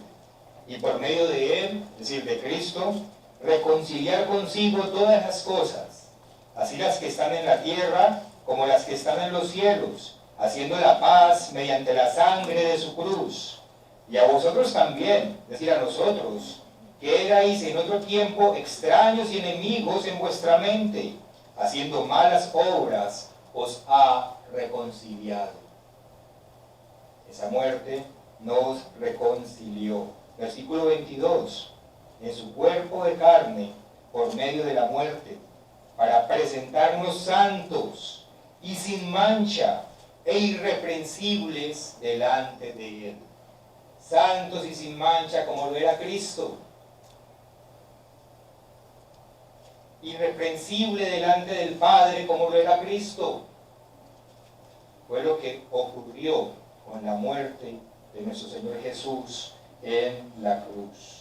S1: Y por medio de Él, es decir, de Cristo, reconciliar consigo todas las cosas, así las que están en la tierra como las que están en los cielos, haciendo la paz mediante la sangre de su cruz. Y a vosotros también, es decir, a nosotros, que erais en otro tiempo extraños y enemigos en vuestra mente, haciendo malas obras, os ha reconciliado. Esa muerte nos reconcilió. Versículo 22. En su cuerpo de carne, por medio de la muerte, para presentarnos santos y sin mancha e irreprensibles delante de Él. Santos y sin mancha como lo era Cristo. Irreprensible delante del Padre como lo era Cristo. Fue lo que ocurrió con la muerte de nuestro Señor Jesús en la cruz.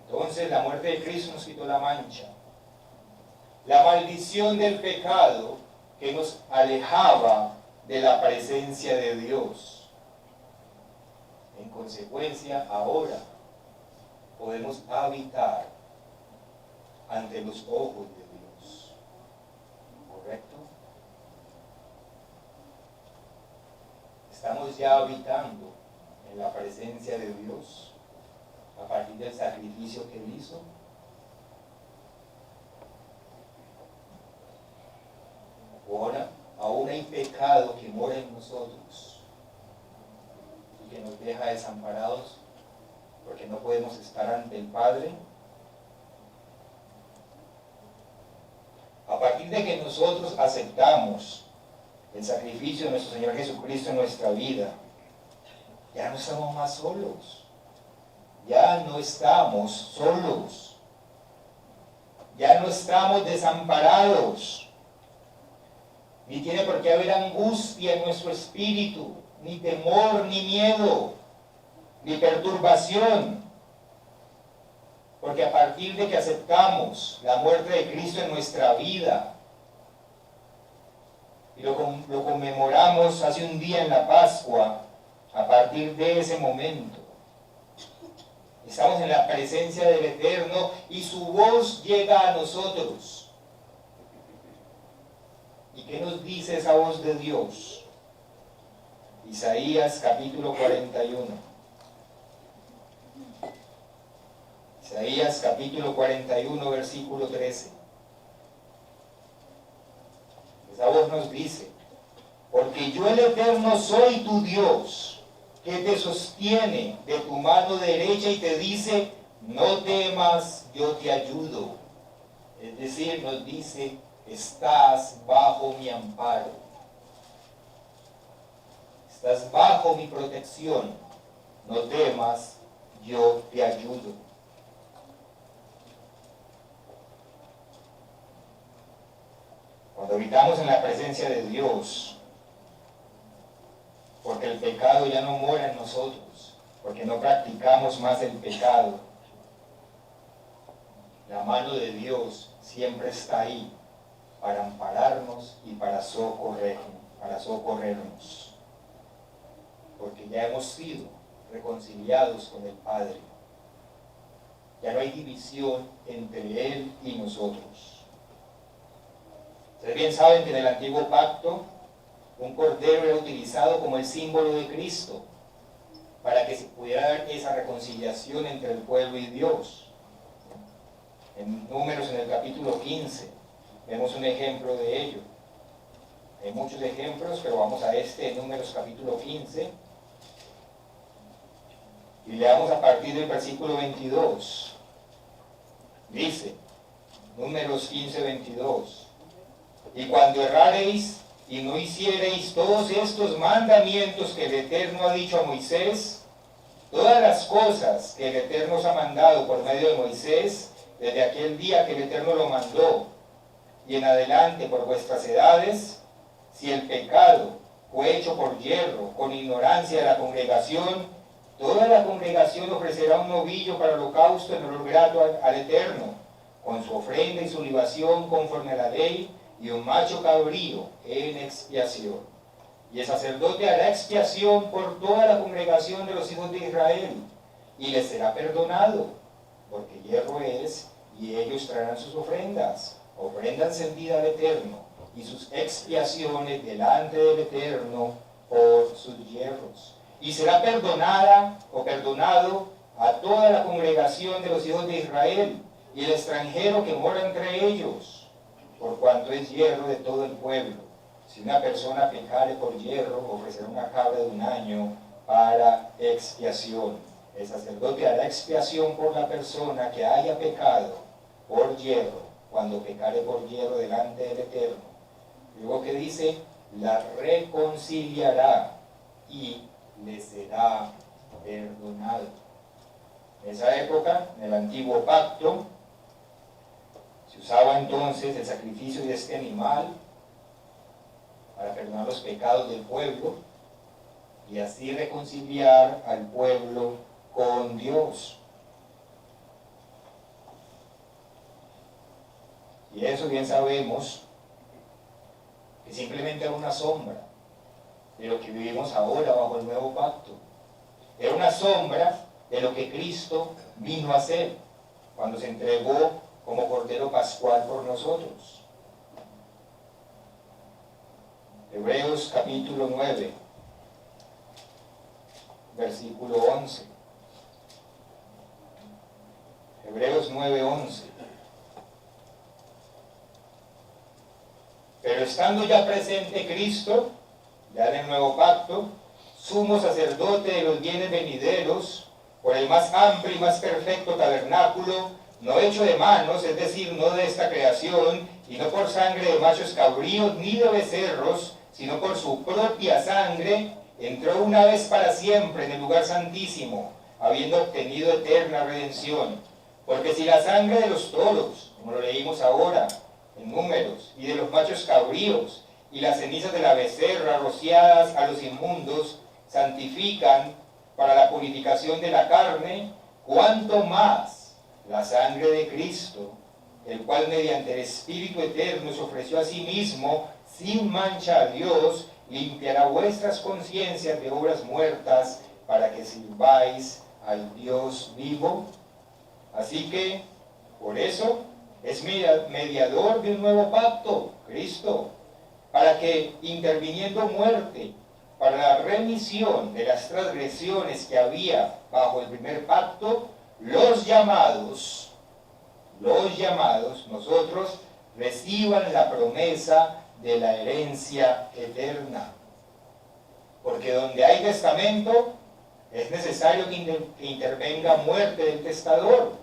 S1: Entonces la muerte de Cristo nos quitó la mancha. la maldición del pecado que nos alejaba de la presencia de Dios. En consecuencia, ahora podemos habitar ante los ojos de Dios. ¿Correcto? Estamos ya habitando en la presencia de Dios a partir del sacrificio que Él hizo. Ahora, aún hay pecado que mora en nosotros y que nos deja desamparados porque no podemos estar ante el Padre. A partir de que nosotros aceptamos el sacrificio de nuestro Señor Jesucristo en nuestra vida, ya no estamos más solos. Ya no estamos solos. Ya no estamos desamparados. Ni tiene por qué haber angustia en nuestro espíritu, ni temor, ni miedo, ni perturbación. Porque a partir de que aceptamos la muerte de Cristo en nuestra vida, y lo conmemoramos hace un día en la Pascua, a partir de ese momento, estamos en la presencia del Eterno y su voz llega a nosotros. ¿Y qué nos dice esa voz de Dios? Isaías capítulo 41. Isaías capítulo 41, versículo 13. Esa voz nos dice: porque yo el Eterno soy tu Dios, que te sostiene de tu mano derecha y te dice, no temas, yo te ayudo. Es decir, nos dice, estás bajo mi amparo, estás bajo mi protección, no temas, yo te ayudo. Cuando habitamos en la presencia de Dios, porque el pecado ya no mora en nosotros, porque no practicamos más el pecado, la mano de Dios siempre está ahí para ampararnos y para socorrernos, porque ya hemos sido reconciliados con el Padre. Ya no hay división entre Él y nosotros. Ustedes bien saben que en el antiguo pacto un cordero era utilizado como el símbolo de Cristo para que se pudiera dar esa reconciliación entre el pueblo y Dios. En Números, en el capítulo 15, vemos un ejemplo de ello. Hay muchos ejemplos, pero vamos a este, Números capítulo 15, y leamos a partir del versículo 22. Dice, Números 15, 22, y cuando errareis y no hiciereis todos estos mandamientos que el Eterno ha dicho a Moisés, todas las cosas que el Eterno os ha mandado por medio de Moisés, desde aquel día que el Eterno lo mandó, y en adelante por vuestras edades, si el pecado fue hecho por yerro, con ignorancia de la congregación, toda la congregación ofrecerá un novillo para holocausto en olor grato al Eterno, con su ofrenda y su libación conforme a la ley, y un macho cabrío en expiación. Y el sacerdote hará expiación por toda la congregación de los hijos de Israel, y les será perdonado, porque hierro es, y ellos traerán sus ofrendas, ofrenda encendida al Eterno, y sus expiaciones delante del Eterno por sus hierros. Y será perdonada o perdonado a toda la congregación de los hijos de Israel, y el extranjero que mora entre ellos, por cuanto es hierro de todo el pueblo. Si una persona pecare por hierro, ofrecerá una cabra de un año para expiación. El sacerdote hará expiación por la persona que haya pecado por hierro, cuando pecare por hierro delante del Eterno. Luego que dice, la reconciliará y le será perdonado. En esa época, en el antiguo pacto, se usaba entonces el sacrificio de este animal para perdonar los pecados del pueblo y así reconciliar al pueblo con Dios. Y eso bien sabemos que simplemente era una sombra de lo que vivimos ahora bajo el nuevo pacto. Era una sombra de lo que Cristo vino a hacer cuando se entregó como Cordero Pascual por nosotros. Hebreos capítulo 9, versículo 11. Hebreos 9:11. Pero estando ya presente Cristo, ya en el nuevo pacto, sumo sacerdote de los bienes venideros, por el más amplio y más perfecto tabernáculo, no hecho de manos, es decir, no de esta creación, y no por sangre de machos cabríos ni de becerros, sino por su propia sangre, entró una vez para siempre en el lugar santísimo, habiendo obtenido eterna redención. Porque si la sangre de los toros, como lo leímos ahora en Números, y de los machos cabríos, y las cenizas de la becerra rociadas a los inmundos, santifican para la purificación de la carne, cuánto más la sangre de Cristo, el cual mediante el Espíritu Eterno se ofreció a sí mismo sin mancha a Dios, limpiará vuestras conciencias de obras muertas para que sirváis al Dios vivo. Así que, por eso, es mediador de un nuevo pacto, Cristo, para que, interviniendo muerte, para la remisión de las transgresiones que había bajo el primer pacto, los llamados, nosotros, reciban la promesa de la herencia eterna. Porque donde hay testamento, es necesario que intervenga muerte del testador,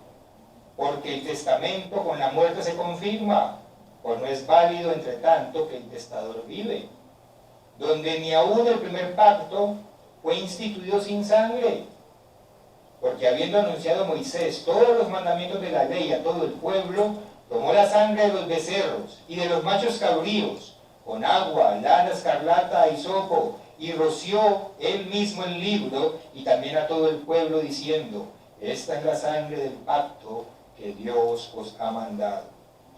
S1: porque el testamento con la muerte se confirma, pues no es válido entre tanto que el testador vive. Donde ni aún el primer pacto fue instituido sin sangre, porque habiendo anunciado Moisés todos los mandamientos de la ley a todo el pueblo, tomó la sangre de los becerros y de los machos cabríos, con agua, lana escarlata y hisopo, y roció él mismo el libro, y también a todo el pueblo, diciendo: esta es la sangre del pacto que Dios os ha mandado.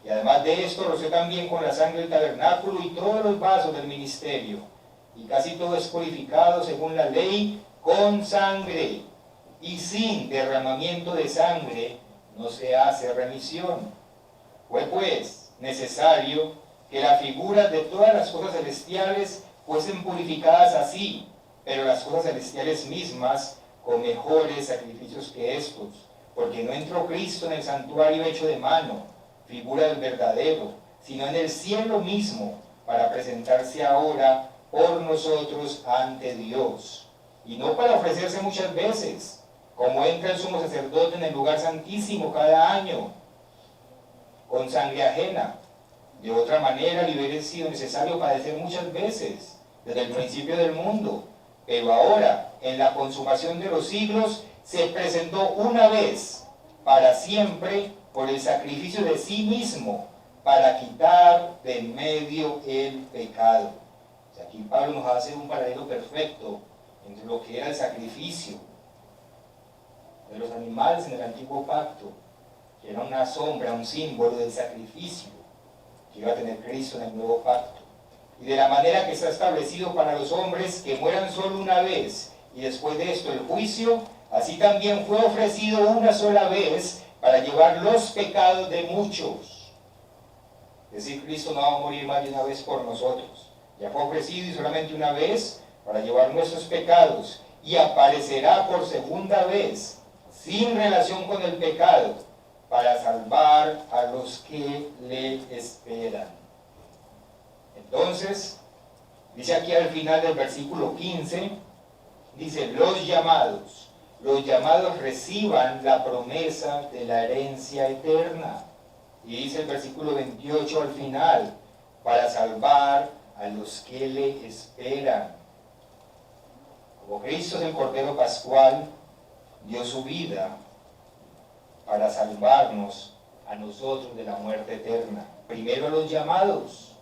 S1: Y además de esto, roció también con la sangre del tabernáculo y todos los vasos del ministerio. Y casi todo es purificado según la ley con sangre, y sin derramamiento de sangre no se hace remisión. Fue pues necesario que las figuras de todas las cosas celestiales fuesen purificadas así, pero las cosas celestiales mismas con mejores sacrificios que estos, porque no entró Cristo en el santuario hecho de mano, figura del verdadero, sino en el cielo mismo, para presentarse ahora por nosotros ante Dios, y no para ofrecerse muchas veces, como entra el sumo sacerdote en el lugar santísimo cada año, con sangre ajena. De otra manera le hubiera sido necesario padecer muchas veces, desde el principio del mundo, pero ahora, en la consumación de los siglos, se presentó una vez, para siempre, por el sacrificio de sí mismo, para quitar de en medio el pecado. O sea, aquí Pablo nos hace un paralelo perfecto entre lo que era el sacrificio de los animales en el antiguo pacto, que era una sombra, un símbolo del sacrificio que iba a tener Cristo en el nuevo pacto, y de la manera que está establecido para los hombres que mueran solo una vez, y después de esto el juicio, así también fue ofrecido una sola vez para llevar los pecados de muchos. Es decir, Cristo no va a morir más de una vez por nosotros, ya fue ofrecido y solamente una vez para llevar nuestros pecados, y aparecerá por segunda vez, sin relación con el pecado, para salvar a los que le esperan. Entonces, dice aquí al final del versículo 15, dice: los llamados reciban la promesa de la herencia eterna. Y dice el versículo 28 al final: para salvar a los que le esperan. Como Cristo es el Cordero Pascual, dio su vida para salvarnos a nosotros de la muerte eterna. Primero a los llamados,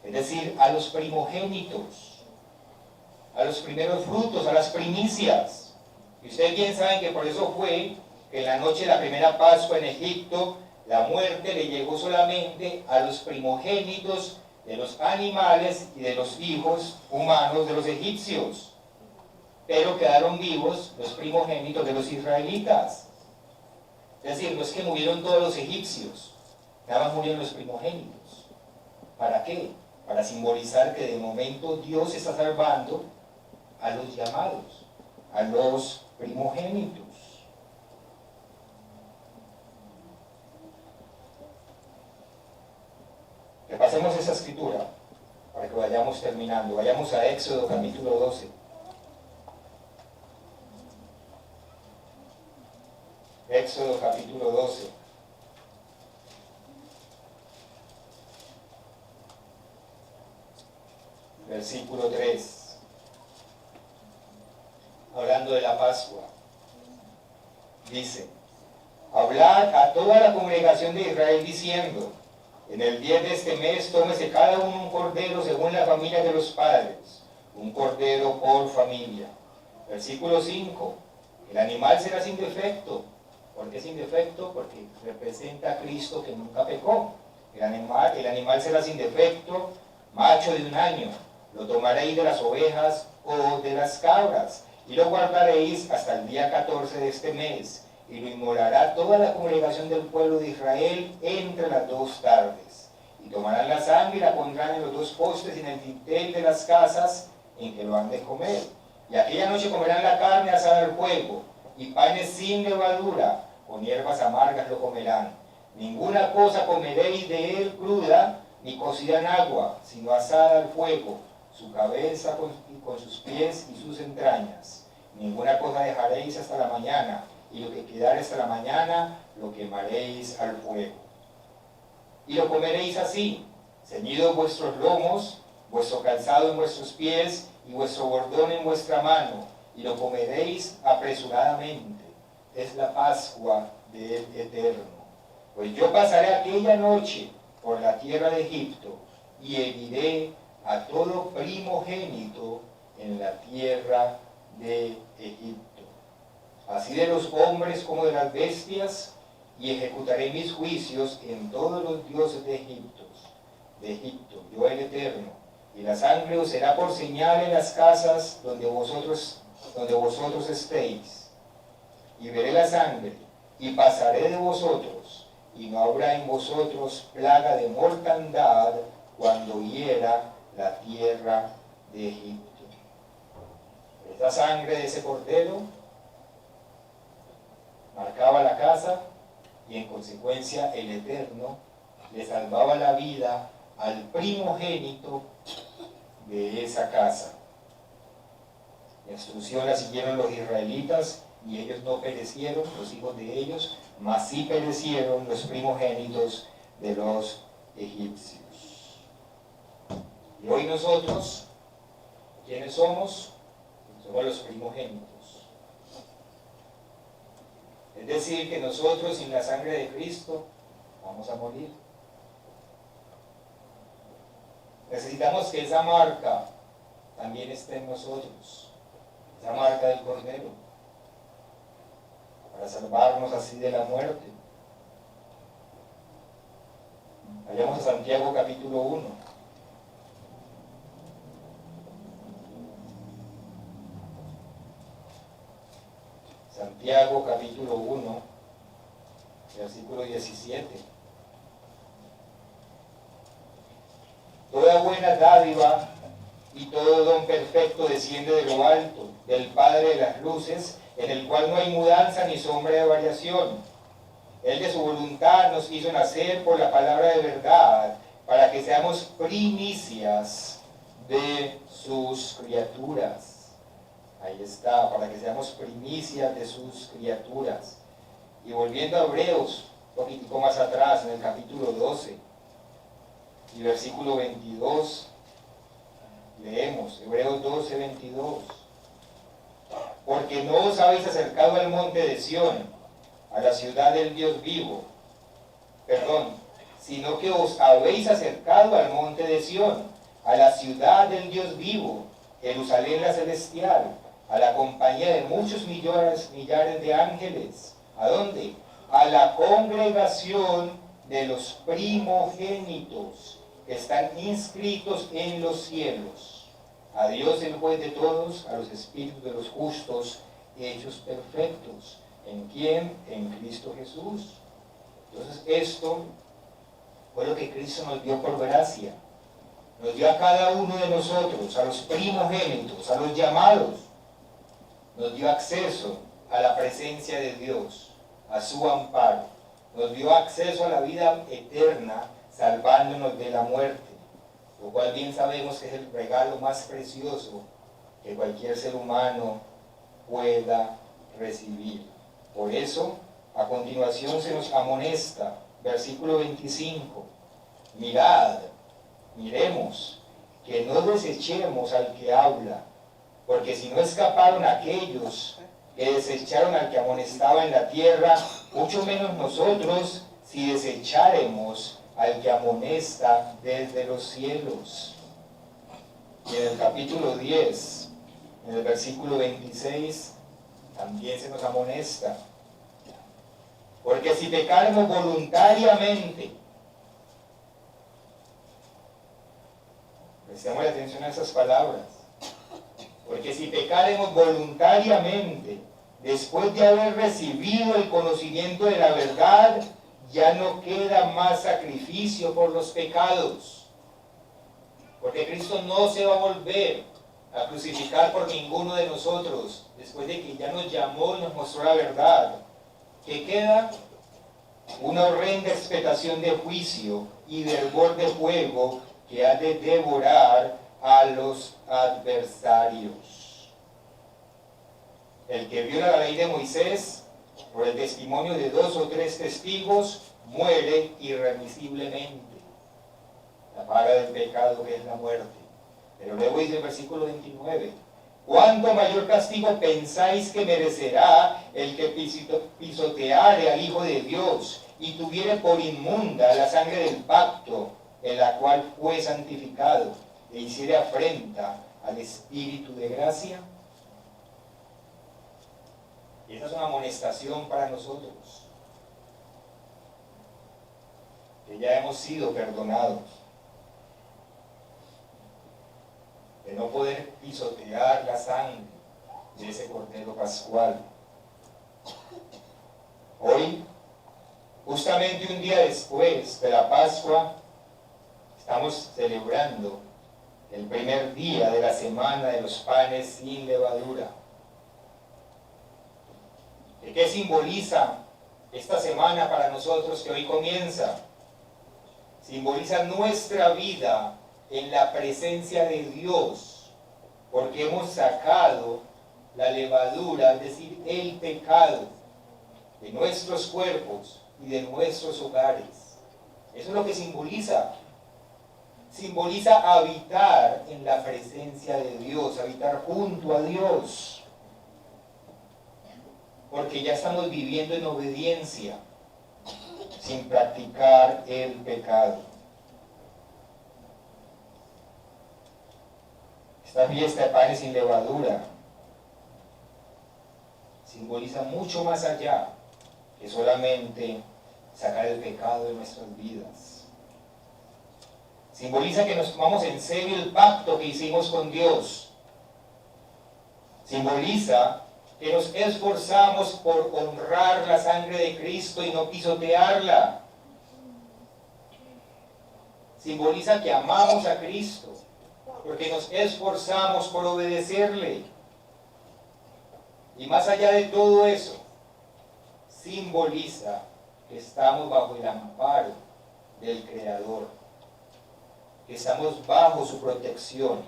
S1: es decir, a los primogénitos, a los primeros frutos, a las primicias. Y ustedes bien saben que por eso fue que en la noche de la primera Pascua en Egipto, La muerte le llegó solamente a los primogénitos de los animales y de los hijos humanos de los egipcios, pero quedaron vivos los primogénitos de los israelitas. Es decir, no es que murieron todos los egipcios, nada más murieron los primogénitos. ¿Para qué? Para simbolizar que de momento Dios está salvando a los llamados, a los primogénitos. Repasemos esa escritura para que vayamos terminando. Vayamos a Éxodo capítulo 12. Éxodo capítulo 12. Versículo 3. Hablando de la Pascua. Dice: hablad a toda la congregación de Israel diciendo: en el 10 de este mes tómese cada uno un cordero según la familia de los padres, un cordero por familia. Versículo 5. El animal será sin defecto. ¿Por qué sin defecto? Porque representa a Cristo que nunca pecó. El animal será sin defecto, macho de 1 año. Lo tomaréis de las ovejas o de las cabras, y lo guardaréis hasta el día 14 de este mes, y lo inmolará toda la congregación del pueblo de Israel entre las 2 tardes. Y tomarán la sangre y la pondrán en los 2 postes y en el dintel de las casas en que lo han de comer. Y aquella noche comerán la carne asada al fuego, y panes sin levadura, con hierbas amargas lo comerán. Ninguna cosa comeréis de él cruda, ni cocida en agua, sino asada al fuego, su cabeza con sus pies y sus entrañas. Ninguna cosa dejaréis hasta la mañana, y lo que quedare hasta la mañana lo quemaréis al fuego. Y lo comeréis así, ceñidos vuestros lomos, vuestro calzado en vuestros pies, y vuestro bordón en vuestra mano, y lo comeréis apresuradamente. Es la Pascua del Eterno. Pues yo pasaré aquella noche por la tierra de Egipto, y heriré a todo primogénito en la tierra de Egipto, así de los hombres como de las bestias, y ejecutaré mis juicios en todos los dioses de Egipto, yo el Eterno, y la sangre os será por señal en las casas donde vosotros estéis, y veré la sangre, y pasaré de vosotros, y no habrá en vosotros plaga de mortandad cuando hiera la tierra de Egipto. Esta sangre de ese cordero marcaba la casa, y en consecuencia el Eterno le salvaba la vida al primogénito de esa casa. La instrucción la siguieron los israelitas, y ellos no perecieron, los hijos de ellos, mas sí perecieron los primogénitos de los egipcios. Y hoy nosotros, ¿quiénes somos? Somos los primogénitos. Es decir, que nosotros sin la sangre de Cristo vamos a morir. Necesitamos que esa marca también esté en nosotros, esa marca del Cordero, para salvarnos así de la muerte. Vayamos a Santiago capítulo 1. Santiago capítulo 1, versículo 17. Toda buena dádiva y todo don perfecto desciende de lo alto, del Padre de las luces, en el cual no hay mudanza ni sombra de variación. Él de su voluntad nos hizo nacer por la palabra de verdad, para que seamos primicias de sus criaturas. Ahí está, para que seamos primicias de sus criaturas. Y volviendo a Hebreos, un poquitico más atrás, en el capítulo 12, y versículo 22, leemos, Hebreos 12, 22. Porque no os habéis acercado al monte de Sión, a la ciudad del Dios vivo, sino que os habéis acercado al monte de Sión, a la ciudad del Dios vivo, Jerusalén la celestial, a la compañía de muchos millares de ángeles. ¿A dónde? a la congregación de los primogénitos que están inscritos en los cielos. A Dios el juez de todos, a los espíritus de los justos hechos perfectos. ¿En quién? En Cristo Jesús. Entonces esto fue lo que Cristo nos dio por gracia. Nos dio a cada uno de nosotros, a los primogénitos, a los llamados, nos dio acceso a la presencia de Dios, a su amparo. Nos dio acceso a la vida eterna, salvándonos de la muerte, lo cual bien sabemos que es el regalo más precioso que cualquier ser humano pueda recibir. Por eso, a continuación se nos amonesta, versículo 25, miremos, que no desechemos al que habla, porque si no escaparon aquellos que desecharon al que amonestaba en la tierra, mucho menos nosotros si desecharemos al que amonesta desde los cielos. Y en el capítulo 10, en el versículo 26, también se nos amonesta. Porque si pecáramos voluntariamente, prestemos atención a esas palabras, porque si pecáramos voluntariamente, después de haber recibido el conocimiento de la verdad, ya no queda más sacrificio por los pecados. Porque Cristo no se va a volver a crucificar por ninguno de nosotros, después de que ya nos llamó y nos mostró la verdad. ¿Qué queda? Una horrenda expectación de juicio y de hervor de fuego que ha de devorar a los adversarios. El que viola la ley de Moisés, por el testimonio de 2 o 3 testigos, muere irremisiblemente. La paga del pecado que es la muerte. Pero luego dice el versículo 29, ¿cuánto mayor castigo pensáis que merecerá el que pisoteare al Hijo de Dios y tuviere por inmunda la sangre del pacto en la cual fue santificado e hiciere afrenta al Espíritu de gracia? Y esa es una amonestación para nosotros, que ya hemos sido perdonados, de no poder pisotear la sangre de ese Cordero Pascual. Hoy, justamente un día después de la Pascua, estamos celebrando el primer día de la semana de los panes sin levadura. ¿Qué simboliza esta semana para nosotros que hoy comienza? Simboliza nuestra vida en la presencia de Dios, porque hemos sacado la levadura, es decir, el pecado, de nuestros cuerpos y de nuestros hogares. Eso es lo que simboliza. Simboliza habitar en la presencia de Dios, habitar junto a Dios. Porque ya estamos viviendo en obediencia, sin practicar el pecado. Esta fiesta de panes sin levadura simboliza mucho más allá que solamente sacar el pecado de nuestras vidas. Simboliza que nos tomamos en serio el pacto que hicimos con Dios. Simboliza que nos esforzamos por honrar la sangre de Cristo y no pisotearla. Simboliza que amamos a Cristo, porque nos esforzamos por obedecerle. Y más allá de todo eso, simboliza que estamos bajo el amparo del Creador, que estamos bajo su protección.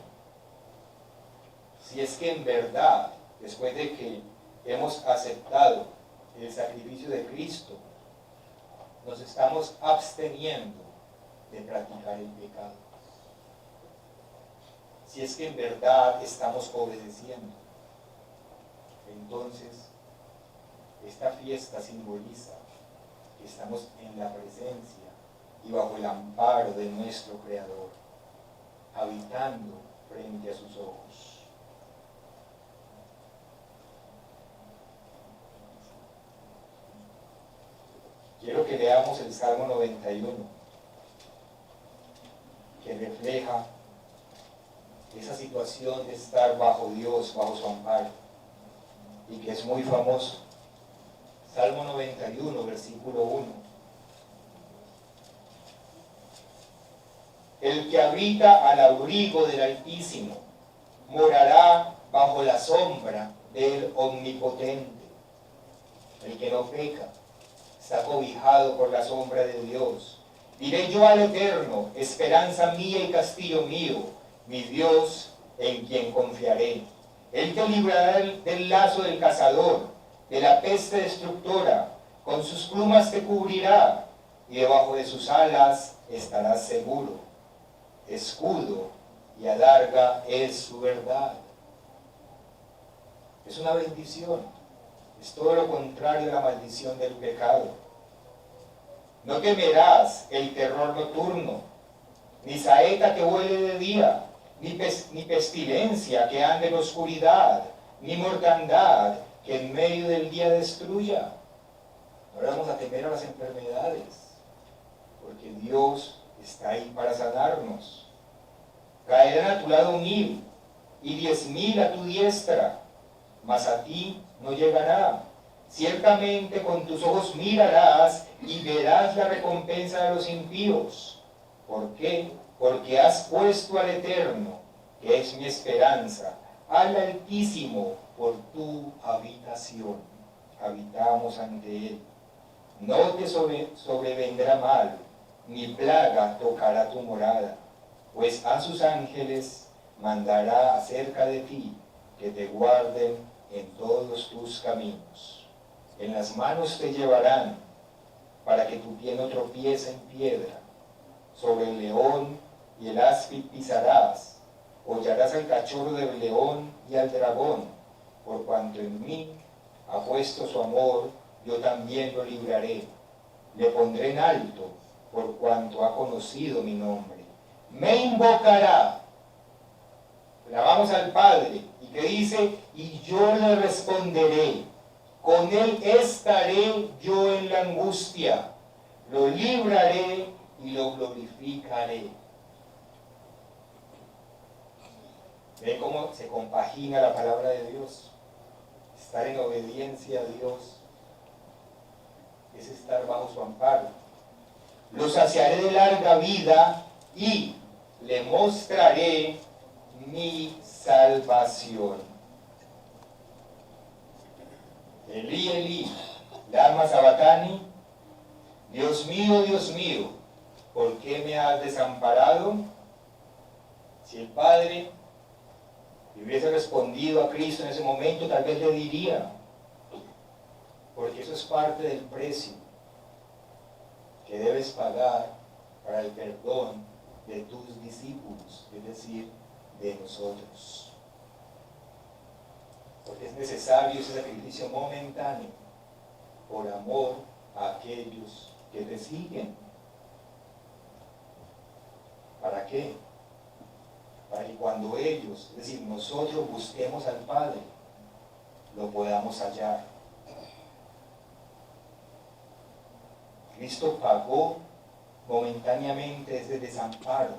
S1: Si es que en verdad, después de que hemos aceptado el sacrificio de Cristo, nos estamos absteniendo de practicar el pecado. Si es que en verdad estamos obedeciendo, entonces esta fiesta simboliza que estamos en la presencia y bajo el amparo de nuestro Creador, habitando frente a sus ojos. Quiero que leamos el Salmo 91, que refleja esa situación de estar bajo Dios, bajo su amparo, y que es muy famoso. Salmo 91, versículo 1. El que habita al abrigo del Altísimo morará bajo la sombra del Omnipotente. El que no peca está cobijado por la sombra de Dios. Diré yo al Eterno, esperanza mía y castillo mío, mi Dios en quien confiaré. Él te librará del lazo del cazador, de la peste destructora, con sus plumas te cubrirá, y debajo de sus alas estarás seguro. Escudo y adarga es su verdad. Es una bendición. Es todo lo contrario a la maldición del pecado. No temerás el terror nocturno, ni saeta que vuele de día, ni pestilencia que ande en oscuridad, ni mortandad que en medio del día destruya. No vamos a temer a las enfermedades, porque Dios está ahí para sanarnos. Caerán a tu lado 1000 y 10.000 a tu diestra, mas a ti no llegará. Ciertamente con tus ojos mirarás y verás la recompensa de los impíos. ¿Por qué? Porque has puesto al Eterno, que es mi esperanza, al Altísimo por tu habitación. Habitamos ante Él. No te sobrevendrá mal, ni plaga tocará tu morada, pues a sus ángeles mandará acerca de ti, que te guarden en todos tus caminos. En las manos te llevarán, para que tu pie no tropiece en piedra. Sobre el león y el áspid pisarás, hollarás al cachorro del león y al dragón, por cuanto en mí ha puesto su amor, yo también lo libraré. Le pondré en alto, por cuanto ha conocido mi nombre. Me invocará. Alabamos al Padre, y que dice, y yo le responderé. Con él estaré yo en la angustia. Lo libraré y lo glorificaré. ¿Ve cómo se compagina la palabra de Dios? Estar en obediencia a Dios es estar bajo su amparo. Lo saciaré de larga vida y le mostraré mi salvación. Elí, Elí, lama sabactani. Dios mío, ¿por qué me has desamparado? Si el Padre le hubiese respondido a Cristo en ese momento, tal vez le diría, porque eso es parte del precio que debes pagar para el perdón de tus discípulos, es decir, de nosotros. Porque es necesario ese sacrificio momentáneo por amor a aquellos que te siguen. ¿Para qué? Para que cuando ellos, es decir, nosotros busquemos al Padre, lo podamos hallar. Cristo pagó momentáneamente ese desamparo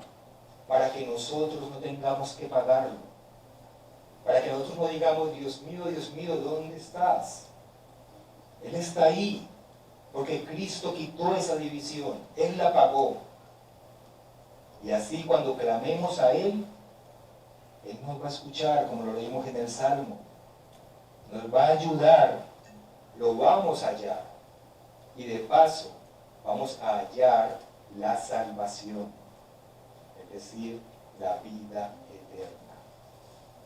S1: para que nosotros no tengamos que pagarlo. Para que nosotros no digamos, Dios mío, ¿dónde estás? Él está ahí, porque Cristo quitó esa división, Él la pagó. Y así cuando clamemos a Él, Él nos va a escuchar, como lo leímos en el Salmo. Nos va a ayudar, lo vamos a hallar. Y de paso, vamos a hallar la salvación, es decir, la vida eterna.